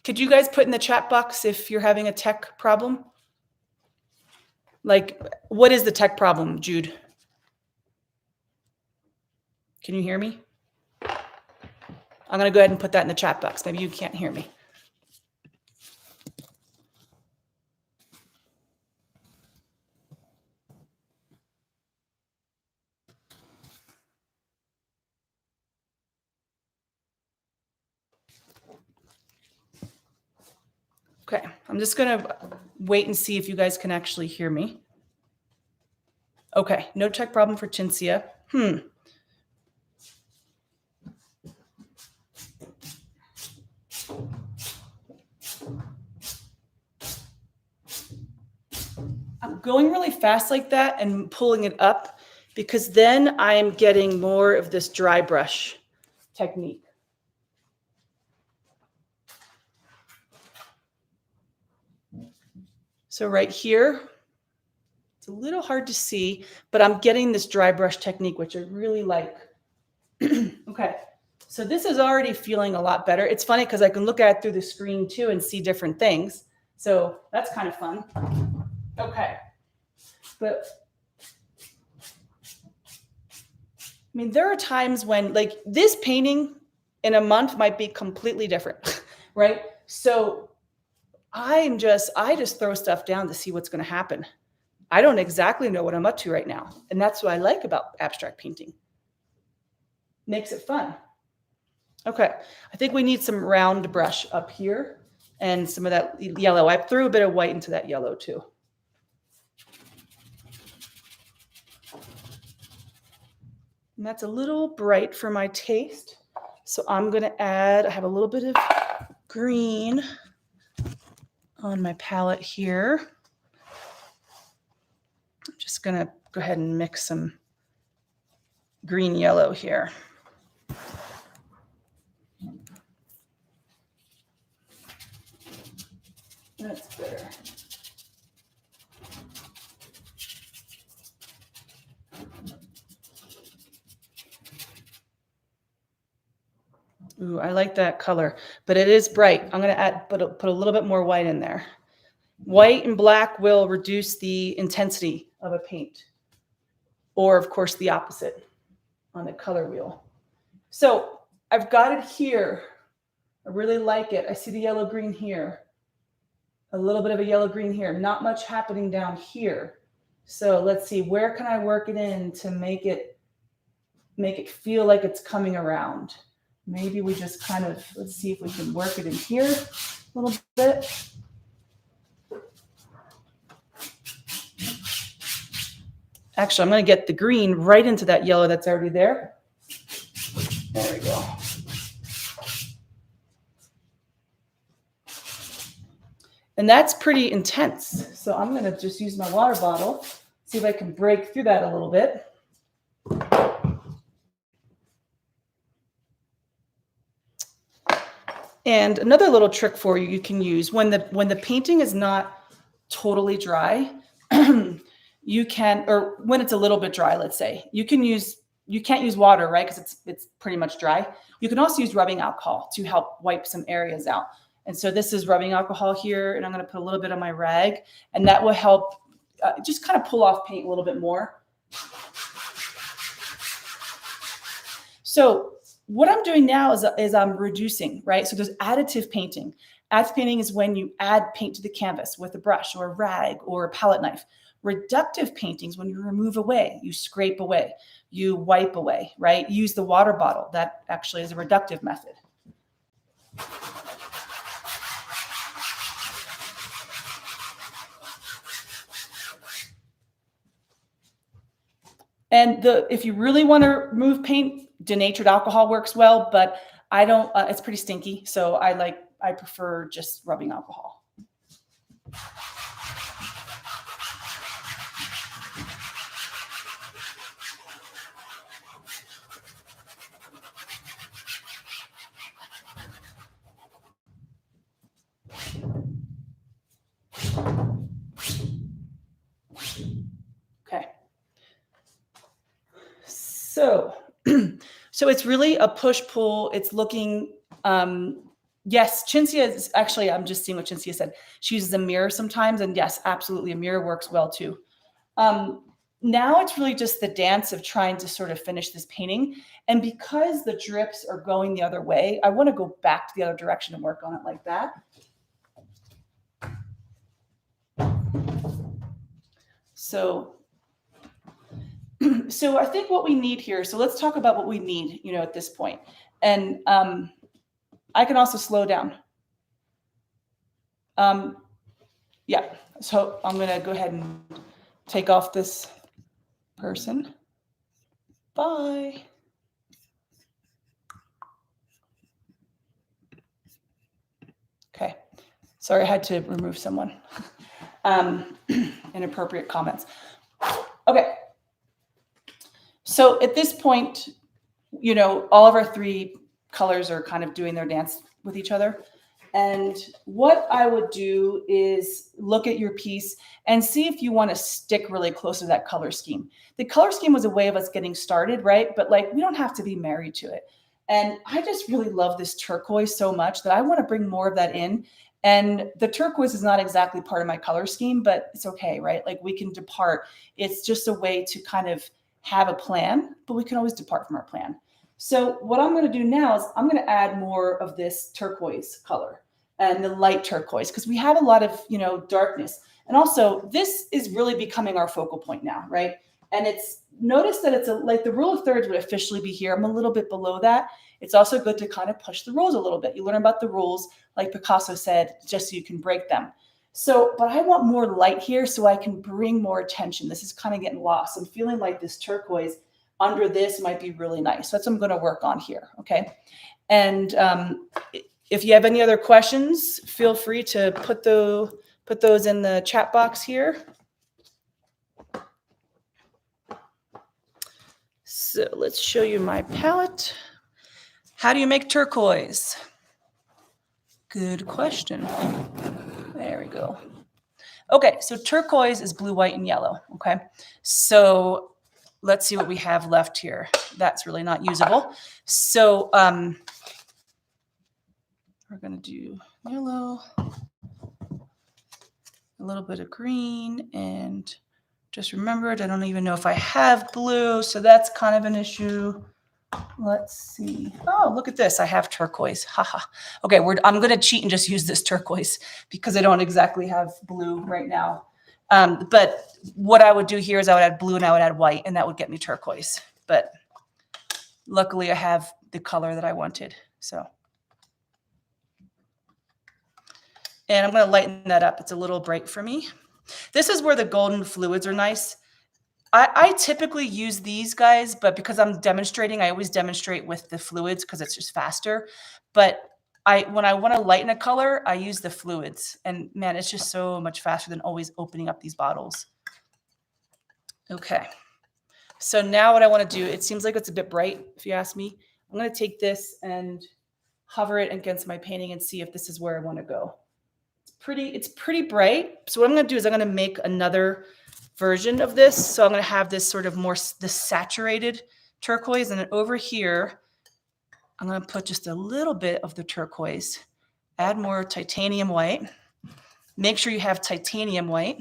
Could you guys put in the chat box if you're having a tech problem? Like, what is the tech problem, Jude? Can you hear me? I'm going to go ahead and put that in the chat box. Maybe you can't hear me. I'm just going to wait and see if you guys can actually hear me. Okay, no tech problem for Cinzia. I'm going really fast like that and pulling it up because then I'm getting more of this dry brush technique. So right here, it's a little hard to see, but I'm getting this dry brush technique, which I really like. Okay, so this is already feeling a lot better. It's funny because I can look at it through the screen too and see different things. So that's kind of fun. Okay, but I mean, there are times when like this painting in a month might be completely different, right? So I just throw stuff down to see what's going to happen. I don't exactly know what I'm up to right now. And that's what I like about abstract painting. Makes it fun. Okay, I think we need some round brush up here and some of that yellow. I threw a bit of white into that yellow too. And that's a little bright for my taste. So I'm going to add, I have a little bit of green on my palette here. I'm just going to go ahead and mix some green yellow here. That's better. Ooh, I like that color, but it is bright. I'm going to put a little bit more white in there. White and black will reduce the intensity of a paint, or of course the opposite on the color wheel. So I've got it here. I really like it. I see the yellow green here, a little bit of a yellow green here, not much happening down here. So let's see, where can I work it in to make it feel like it's coming around? Maybe we just kind of, let's see if we can work it in here a little bit. Actually, I'm going to get the green right into that yellow that's already there. There we go. And that's pretty intense. So I'm going to just use my water bottle, see if I can break through that a little bit. And another little trick for you can use when the painting is not totally dry, you can, or when it's a little bit dry, let's say, you can't use water, right? Because it's pretty much dry. You can also use rubbing alcohol to help wipe some areas out. And so this is rubbing alcohol here, and I'm going to put a little bit on my rag, and that will help just kind of pull off paint a little bit more. So what I'm doing now is I'm reducing, right? So there's additive painting. Additive painting is when you add paint to the canvas with a brush or a rag or a palette knife. Reductive paintings, when you remove away, you scrape away, you wipe away, right? Use the water bottle. That actually is a reductive method. And if you really want to remove paint, denatured alcohol works well, but I don't, it's pretty stinky. So I prefer just rubbing alcohol. Okay. So it's really a push-pull. It's looking, yes, Cinzia is actually, I'm just seeing what Cinzia said. She uses a mirror sometimes, and yes, absolutely, a mirror works well too. Now it's really just the dance of trying to sort of finish this painting. And because the drips are going the other way, I want to go back to the other direction and work on it like that. So I think what we need here, so let's talk about what we need, at this point. And I can also slow down. Yeah. So I'm going to go ahead and take off this person. Bye. Okay. Sorry, I had to remove someone. Inappropriate comments. Okay. So at this point, all of our three colors are kind of doing their dance with each other. And what I would do is look at your piece and see if you want to stick really close to that color scheme. The color scheme was a way of us getting started, right? But like, we don't have to be married to it. And I just really love this turquoise so much that I want to bring more of that in. And the turquoise is not exactly part of my color scheme, but it's okay, right? Like, we can depart. It's just a way to kind of have a plan, but we can always depart from our plan. So what I'm going to do now is I'm going to add more of this turquoise color and the light turquoise, because we have a lot of, darkness. And also, this is really becoming our focal point now, right? And notice that it's like the rule of thirds would officially be here. I'm a little bit below that. It's also good to kind of push the rules a little bit. You learn about the rules, like Picasso said, just so you can break them. So, but I want more light here so I can bring more attention. This is kind of getting lost. I'm feeling like this turquoise under this might be really nice. So that's what I'm going to work on here. Okay. And if you have any other questions, feel free to put those in the chat box here. So let's show you my palette. How do you make turquoise? Good question. There we go. Okay, so turquoise is blue, white, and yellow. Okay, so let's see what we have left here. That's really not usable. So we're going to do yellow, a little bit of green, and just remembered I don't even know if I have blue, so that's kind of an issue. Let's see. Oh, look at this. I have turquoise. Haha. Okay, I'm going to cheat and just use this turquoise because I don't exactly have blue right now. But what I would do here is I would add blue and I would add white, and that would get me turquoise. But luckily I have the color that I wanted. So, and I'm going to lighten that up. It's a little bright for me. This is where the golden fluids are nice. I typically use these guys, but because I'm demonstrating, I always demonstrate with the fluids because it's just faster. But when I want to lighten a color, I use the fluids. And man, it's just so much faster than always opening up these bottles. Okay. So now what I want to do, it seems like it's a bit bright, if you ask me. I'm going to take this and hover it against my painting and see if this is where I want to go. It's pretty bright. So what I'm going to do is I'm going to make another version of this. So I'm going to have this sort of more this saturated turquoise, and then over here I'm going to put just a little bit of the turquoise, add more titanium white. Make sure you have titanium white.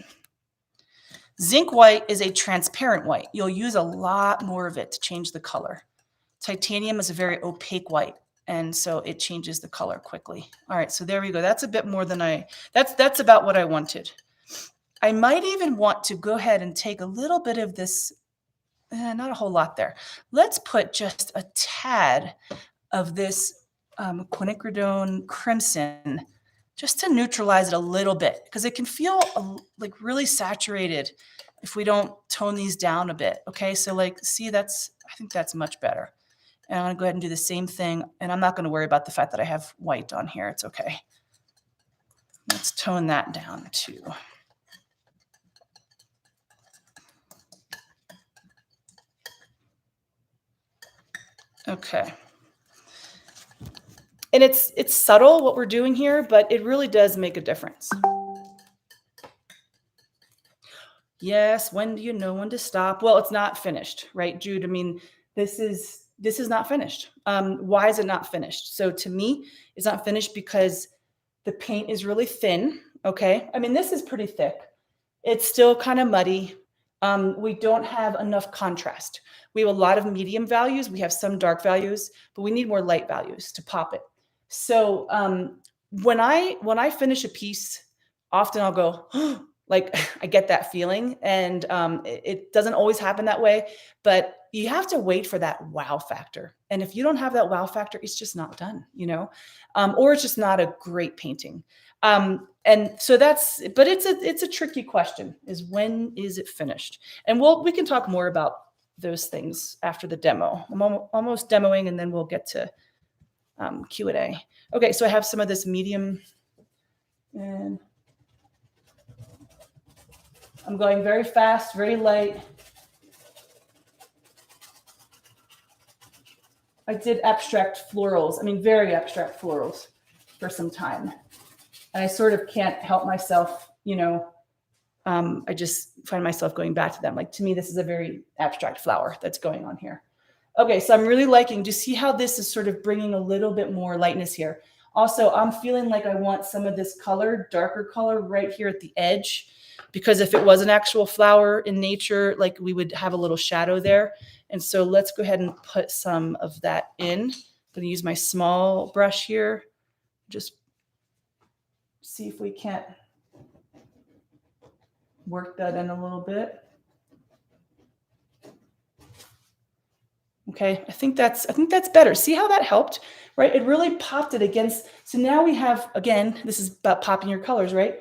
Zinc white is a transparent white. You'll use a lot more of it to change the color. Titanium is a very opaque white, and so it changes the color quickly. All right, so there we go. That's a bit more than that's about what I wanted. I might even want to go ahead and take a little bit of this, not a whole lot there. Let's put just a tad of this quinacridone crimson just to neutralize it a little bit, because it can feel like really saturated if we don't tone these down a bit. Okay, so like, see, I think that's much better. And I'm going to go ahead and do the same thing, and I'm not going to worry about the fact that I have white on here. It's okay. Let's tone that down too. Okay. And it's subtle what we're doing here, but it really does make a difference. Yes, when do you know when to stop? Well, it's not finished, right, Jude? I mean, this is not finished. Why is it not finished? So to me, it's not finished because the paint is really thin, okay? I mean, this is pretty thick. It's still kind of muddy. We don't have enough contrast. We have a lot of medium values. We have some dark values, but we need more light values to pop it. So when I finish a piece, often I'll go, oh, like I get that feeling, and it doesn't always happen that way, but you have to wait for that wow factor. And if you don't have that wow factor, it's just not done, or it's just not a great painting. And so but it's a tricky question, is when is it finished? And we can talk more about those things after the demo. I'm almost demoing, and then we'll get to Q&A. Okay, so I have some of this medium, and I'm going very fast, very light. I did abstract florals, very abstract florals for some time. And I sort of can't help myself, I just find myself going back to them. Like, to me, this is a very abstract flower that's going on here. Okay, so I'm really liking, do you see how this is sort of bringing a little bit more lightness here? Also, I'm feeling like I want some of this color, darker color right here at the edge, because if it was an actual flower in nature, like, we would have a little shadow there. And so let's go ahead and put some of that in. I'm going to use my small brush here. Just see if we can't work that in a little bit. Okay, I think that's better. See how that helped, right? It really popped it against. So now we have, again, this is about popping your colors, right?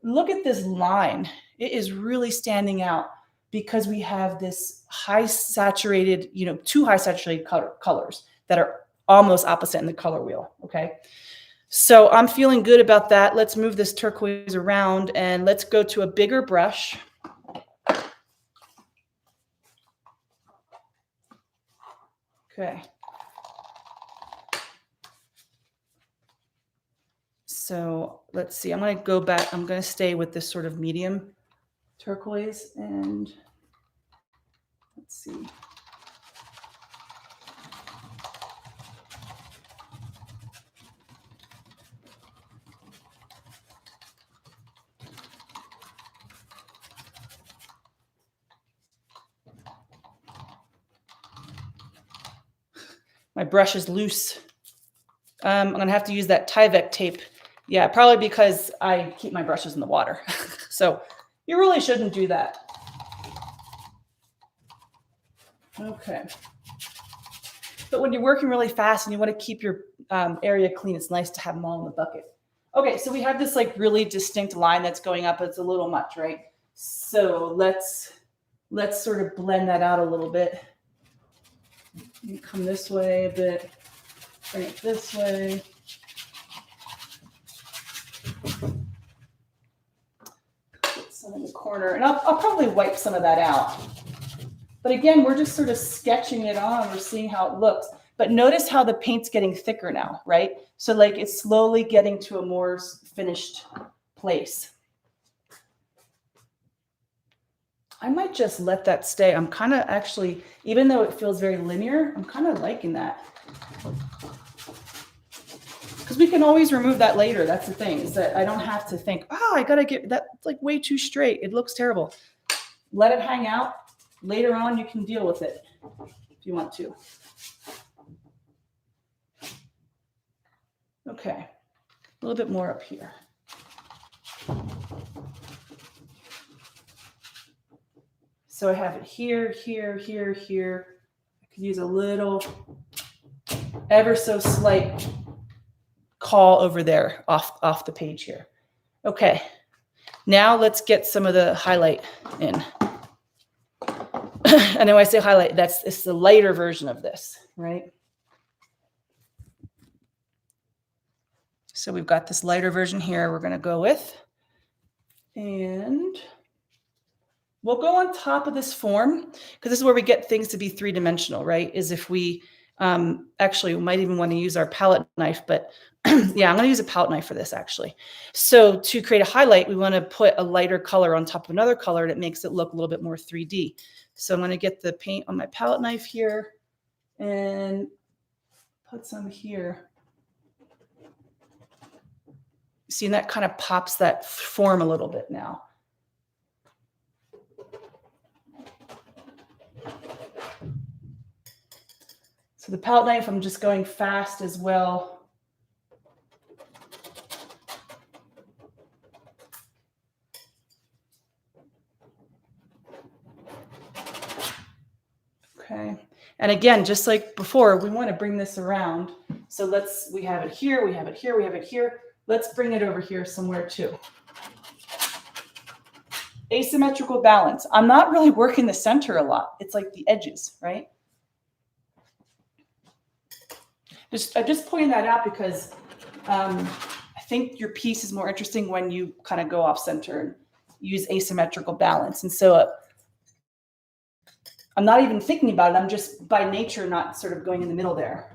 Look at this line. It is really standing out because we have this high saturated, two high saturated colors that are almost opposite in the color wheel, okay? So I'm feeling good about that. Let's move this turquoise around and let's go to a bigger brush. Okay. So let's see, I'm going to go back. I'm going to stay with this sort of medium turquoise, and let's see. My brush is loose. I'm going to have to use that Tyvek tape. Yeah, probably because I keep my brushes in the water. So you really shouldn't do that. Okay. But when you're working really fast and you want to keep your area clean, it's nice to have them all in the bucket. Okay, so we have this like really distinct line that's going up. It's a little much, right? So let's sort of blend that out a little bit. You come this way a bit, bring it this way. Put some in the corner, and I'll probably wipe some of that out. But again, we're just sort of sketching it on. We're seeing how it looks. But notice how the paint's getting thicker now, right? So like it's slowly getting to a more finished place. I might just let that stay. I'm kind of actually, even though it feels very linear, I'm kind of liking that. Because we can always remove that later. That's the thing, is that I don't have to think, oh, I got to get that. It's like way too straight. It looks terrible. Let it hang out. Later on, you can deal with it if you want to. Okay, a little bit more up here. So I have it here, here, here, here. I could use a little, ever so slight call over there off the page here. Okay, now let's get some of the highlight in. And when I say highlight, it's the lighter version of this, right? So we've got this lighter version here we're going to go with. And we'll go on top of this form, because this is where we get things to be three-dimensional, right? Is if we actually we might even want to use our palette knife, but yeah, I'm going to use a palette knife for this actually. So to create a highlight, we want to put a lighter color on top of another color, and it makes it look a little bit more 3D. So I'm going to get the paint on my palette knife here and put some here. See, and that kind of pops that form a little bit now. So the palette knife, I'm just going fast as well. Okay. And again, just like before, we want to bring this around. So we have it here, we have it here, we have it here. Let's bring it over here somewhere too. Asymmetrical balance. I'm not really working the center a lot. It's like the edges, right? I'm just pointing that out because I think your piece is more interesting when you kind of go off center and use asymmetrical balance. And so I'm not even thinking about it. I'm just by nature not sort of going in the middle there.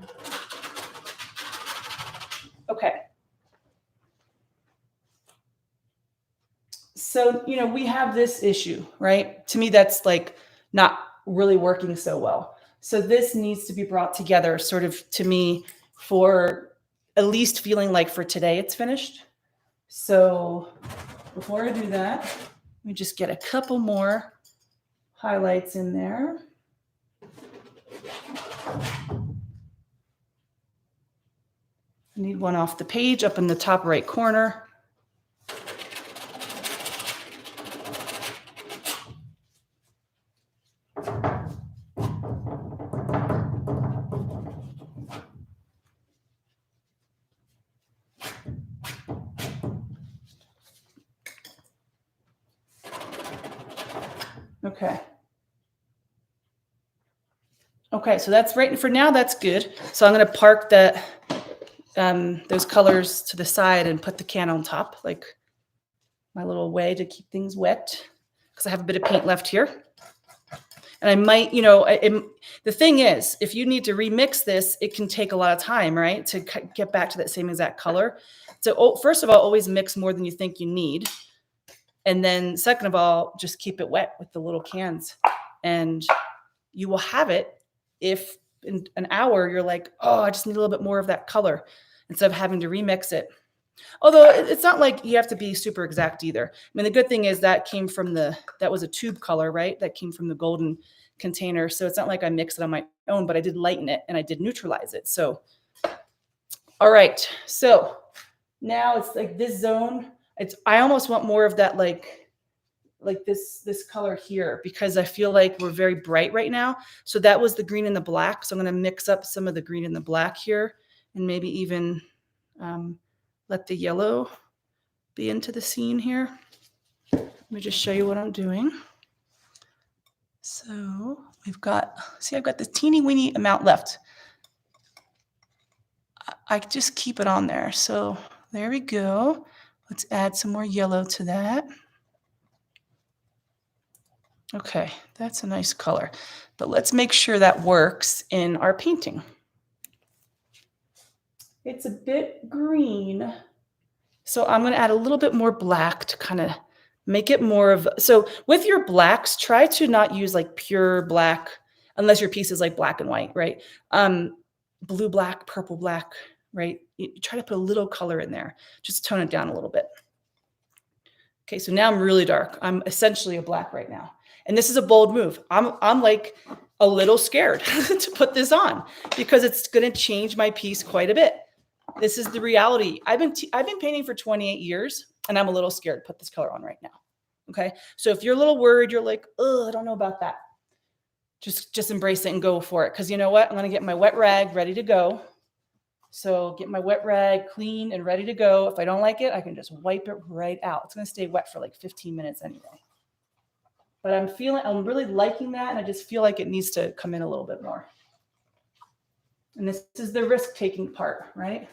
Okay. So, you know, we have this issue, right? To me, that's like not really working so well. So this needs to be brought together sort of to me for at least feeling like for today it's finished. So before I do that, let me just get a couple more highlights in there. I need one off the page up in the top right corner. Okay. Okay, so that's right for now. That's good. So I'm going to park those colors to the side and put the can on top, like my little way to keep things wet, because I have a bit of paint left here. And I might, you know, the thing is, if you need to remix this, it can take a lot of time, right, to get back to that same exact color. So first of all, always mix more than you think you need. And then second of all, just keep it wet with the little cans. And you will have it if in an hour you're like, oh, I just need a little bit more of that color instead of having to remix it. Although it's not like you have to be super exact either. I mean, the good thing is that came from that was a tube color, right? That came from the golden container. So it's not like I mixed it on my own, but I did lighten it and I did neutralize it. So, all right. So now it's like this zone. I almost want more of that, like this color here, because I feel like we're very bright right now. So that was the green and the black. So I'm going to mix up some of the green and the black here and maybe even let the yellow be into the scene here. Let me just show you what I'm doing. So I've got this teeny weeny amount left. I just keep it on there. So there we go. Let's add some more yellow to that. Okay, that's a nice color, but let's make sure that works in our painting. It's a bit green, so I'm going to add a little bit more black to kind of make it more of, so with your blacks, try to not use like pure black, unless your piece is like black and white, right? Blue, black, purple, black, right? You try to put a little color in there, just tone it down a little bit. Okay, so now I'm really dark. I'm essentially a black right now. And this is a bold move. I'm like a little scared to put this on because it's going to change my piece quite a bit. This is the reality. I've been painting for 28 years and I'm a little scared to put this color on right now. Okay. So if you're a little worried, you're like, oh, I don't know about that. Just embrace it and go for it. Cause you know what? I'm going to get my wet rag ready to go. So get my wet rag clean and ready to go. If I don't like it, I can just wipe it right out. It's going to stay wet for like 15 minutes anyway. But I'm really liking that. And I just feel like it needs to come in a little bit more. And this is the risk-taking part, right?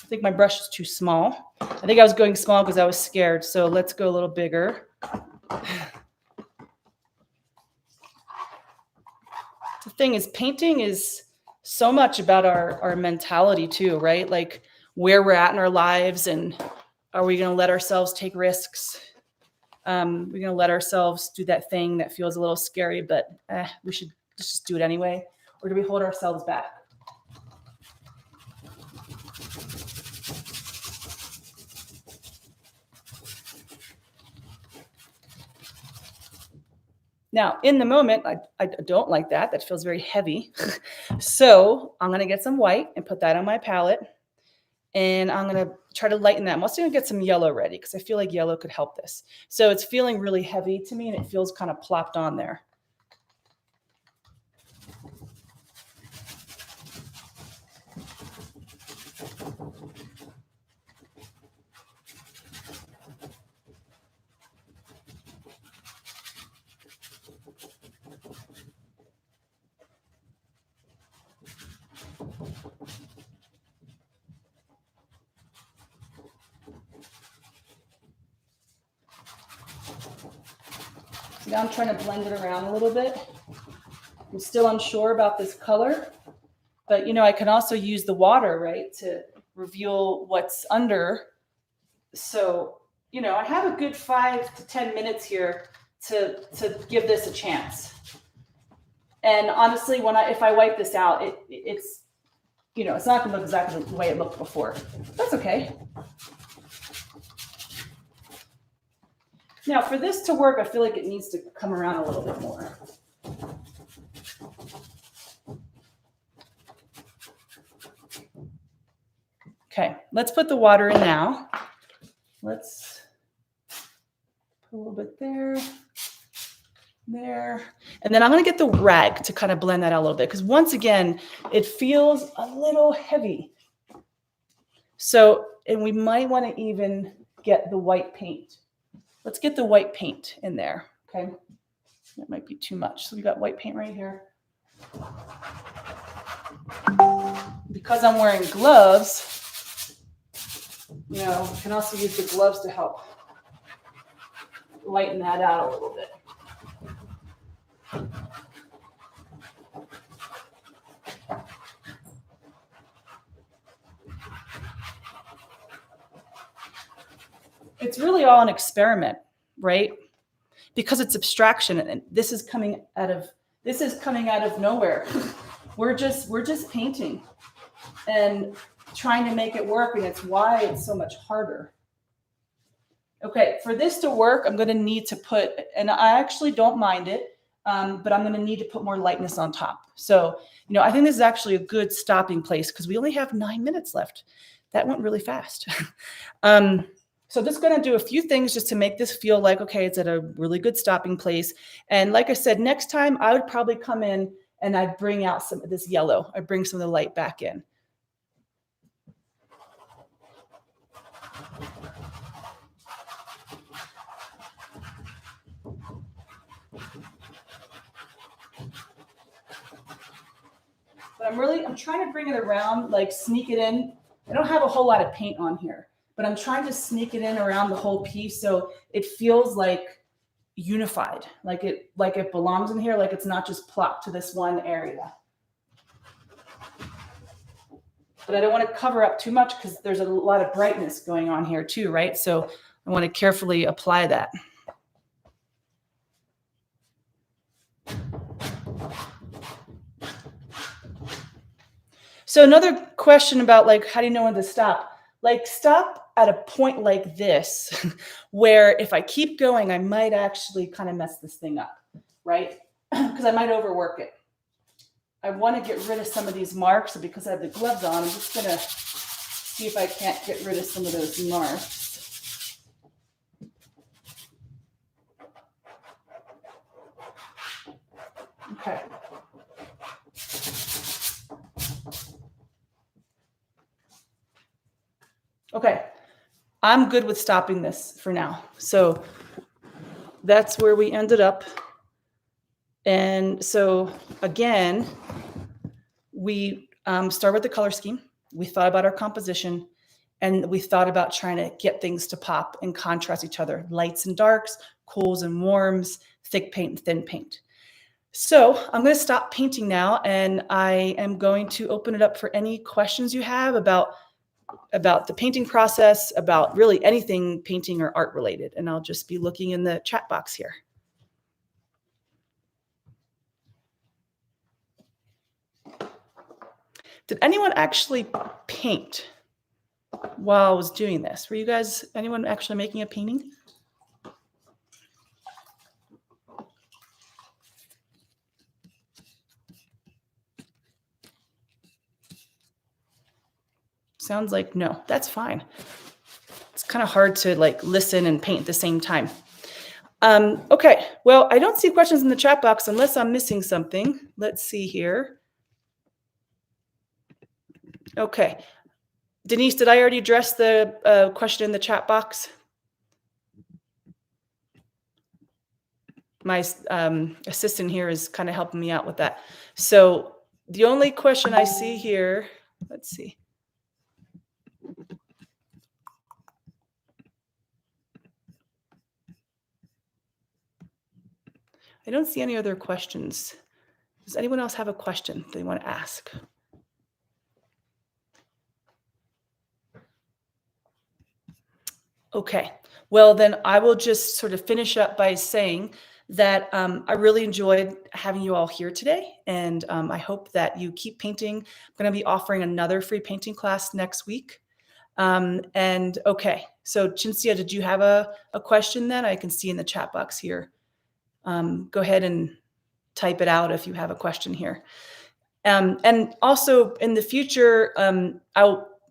I think my brush is too small. I think I was going small because I was scared. So let's go a little bigger. The thing is, painting is so much about our mentality too, right? Like where we're at in our lives, and are we going to let ourselves take risks? We're going to let ourselves do that thing that feels a little scary, but we should just do it anyway. Or do we hold ourselves back? Now, in the moment, I don't like that. That feels very heavy. So I'm going to get some white and put that on my palette. And I'm going to try to lighten that. I'm also going to get some yellow ready because I feel like yellow could help this. So it's feeling really heavy to me and it feels kind of plopped on there. Now I'm trying to blend it around a little bit. I'm still unsure about this color, but you know, I can also use the water, right, to reveal what's under. So, you know, I have a good 5 to 10 minutes here to give this a chance. And honestly, if I wipe this out, it's, you know, it's not gonna look exactly the way it looked before. That's okay. Now for this to work, I feel like it needs to come around a little bit more. Okay, let's put the water in now. Let's put a little bit there, there. And then I'm gonna get the rag to kind of blend that out a little bit, because once again, it feels a little heavy. So, and we might want to even get the white paint. Let's get the white paint in there, okay? That might be too much. So we got white paint right here. Because I'm wearing gloves, you know, I can also use the gloves to help lighten that out a little bit. It's really all an experiment, right? Because it's abstraction, and this is coming out of nowhere. We're just painting and trying to make it work, and it's why it's so much harder. Okay, for this to work, I'm going to need to put, and I actually don't mind it, but I'm going to need to put more lightness on top. So, you know, I think this is actually a good stopping place because we only have 9 minutes left. That went really fast. So just going to do a few things just to make this feel like, okay, it's at a really good stopping place. And like I said, next time I would probably come in and I'd bring out some of this yellow. I'd bring some of the light back in. But I'm trying to bring it around, like sneak it in. I don't have a whole lot of paint on here, but I'm trying to sneak it in around the whole piece so it feels like unified, like it belongs in here, like it's not just plopped to this one area. But I don't want to cover up too much because there's a lot of brightness going on here too, right? So I want to carefully apply that. So another question about like, how do you know when to stop? Like stop at a point like this, where if I keep going, I might actually kind of mess this thing up, right? Because I might overwork it. I want to get rid of some of these marks, and because I have the gloves on, I'm just gonna see if I can't get rid of some of those marks. Okay. Okay, I'm good with stopping this for now. So that's where we ended up. And so again, we started with the color scheme. We thought about our composition, and we thought about trying to get things to pop and contrast each other, lights and darks, cools and warms, thick paint and thin paint. So I'm going to stop painting now, and I am going to open it up for any questions you have about the painting process, about really anything painting or art related. And I'll just be looking in the chat box here. Did anyone actually paint while I was doing this? Were you guys, anyone actually making a painting? Sounds like no, that's fine. It's kind of hard to like listen and paint at the same time. Okay, well, I don't see questions in the chat box unless I'm missing something. Let's see here. Okay. Denise, did I already address the question in the chat box? My assistant here is kind of helping me out with that. So the only question I see here, let's see. I don't see any other questions. Does anyone else have a question they want to ask? Okay, well then I will just sort of finish up by saying that I really enjoyed having you all here today, and I hope that you keep painting. I'm going to be offering another free painting class next week. And okay, so Cinzia, did you have a question then? I can see in the chat box here. Go ahead and type it out if you have a question here. And also in the future,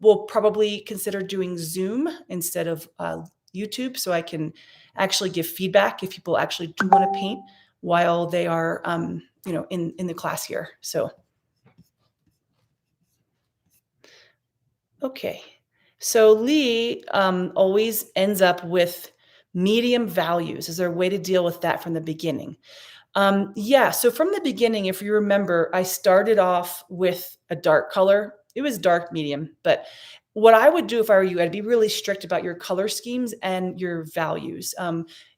we'll probably consider doing Zoom instead of YouTube, so I can actually give feedback if people actually do want to paint while they are, in the class here. So, okay. So Lee always ends up with medium values. Is there a way to deal with that from the beginning? Yeah, so from the beginning, if you remember, I started off with a dark color. It was dark medium, but what I would do if I were you, I'd be really strict about your color schemes and your values,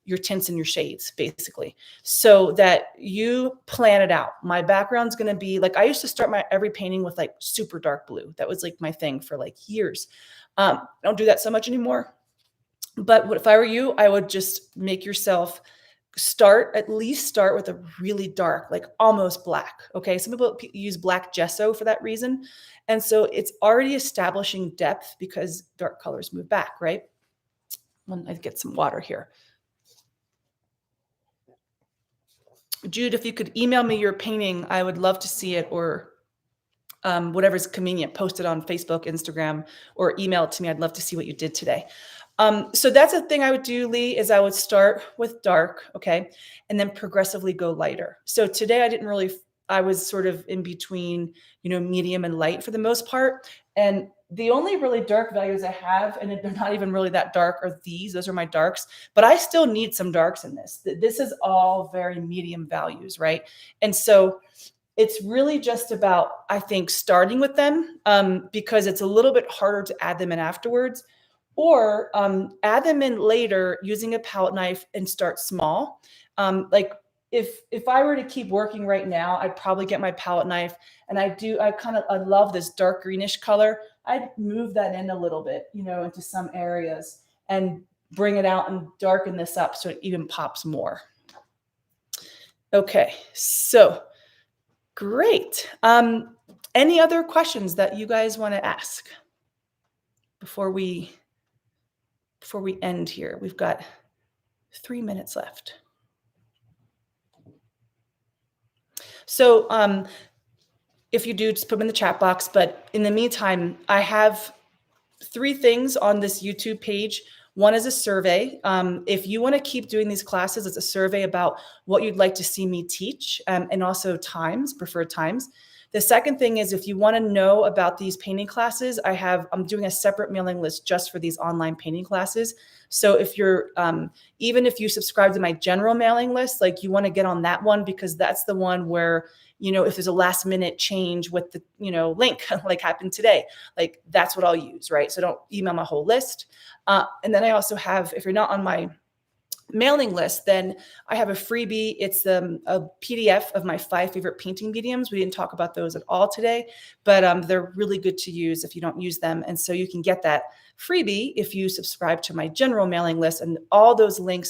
your tints and your shades, basically, so that you plan it out. My background's going to be like, I used to start my every painting with like super dark blue. That was like my thing for like years. I don't do that so much anymore. But if I were you, I would just make yourself at least start with a really dark, like almost black. Okay. Some people use black gesso for that reason. And so it's already establishing depth because dark colors move back, right? I get some water here. Jude, if you could email me your painting, I would love to see it, or whatever's convenient, post it on Facebook, Instagram, or email it to me. I'd love to see what you did today. So that's the thing I would do, Lee, is I would start with dark, okay, and then progressively go lighter. So today I was sort of in between, medium and light for the most part. And the only really dark values I have, and they're not even really that dark, are these. Those are my darks, but I still need some darks in this. This is all very medium values, right? And so it's really just about, I think, starting with them because it's a little bit harder to add them in afterwards, or add them in later using a palette knife and start small. Like if I were to keep working right now, I'd probably get my palette knife, and I love this dark greenish color. I'd move that in a little bit, into some areas and bring it out and darken this up so it even pops more. Okay, so great. Any other questions that you guys want to ask before we end here? We've got 3 minutes left. So if you do, just put them in the chat box. But in the meantime, I have 3 things on this YouTube page. One is a survey. If you want to keep doing these classes, it's a survey about what you'd like to see me teach, and also preferred times. The second thing is, if you want to know about these painting classes, I'm doing a separate mailing list just for these online painting classes. So if you're, even if you subscribe to my general mailing list, like you want to get on that one, because that's the one where, if there's a last minute change with the, link like happened today, like that's what I'll use, right? So don't email my whole list. And then I also have, if you're not on my mailing list, then I have a freebie. It's a PDF of my 5 favorite painting mediums. We didn't talk about those at all today, but they're really good to use if you don't use them. And so you can get that freebie if you subscribe to my general mailing list, and all those links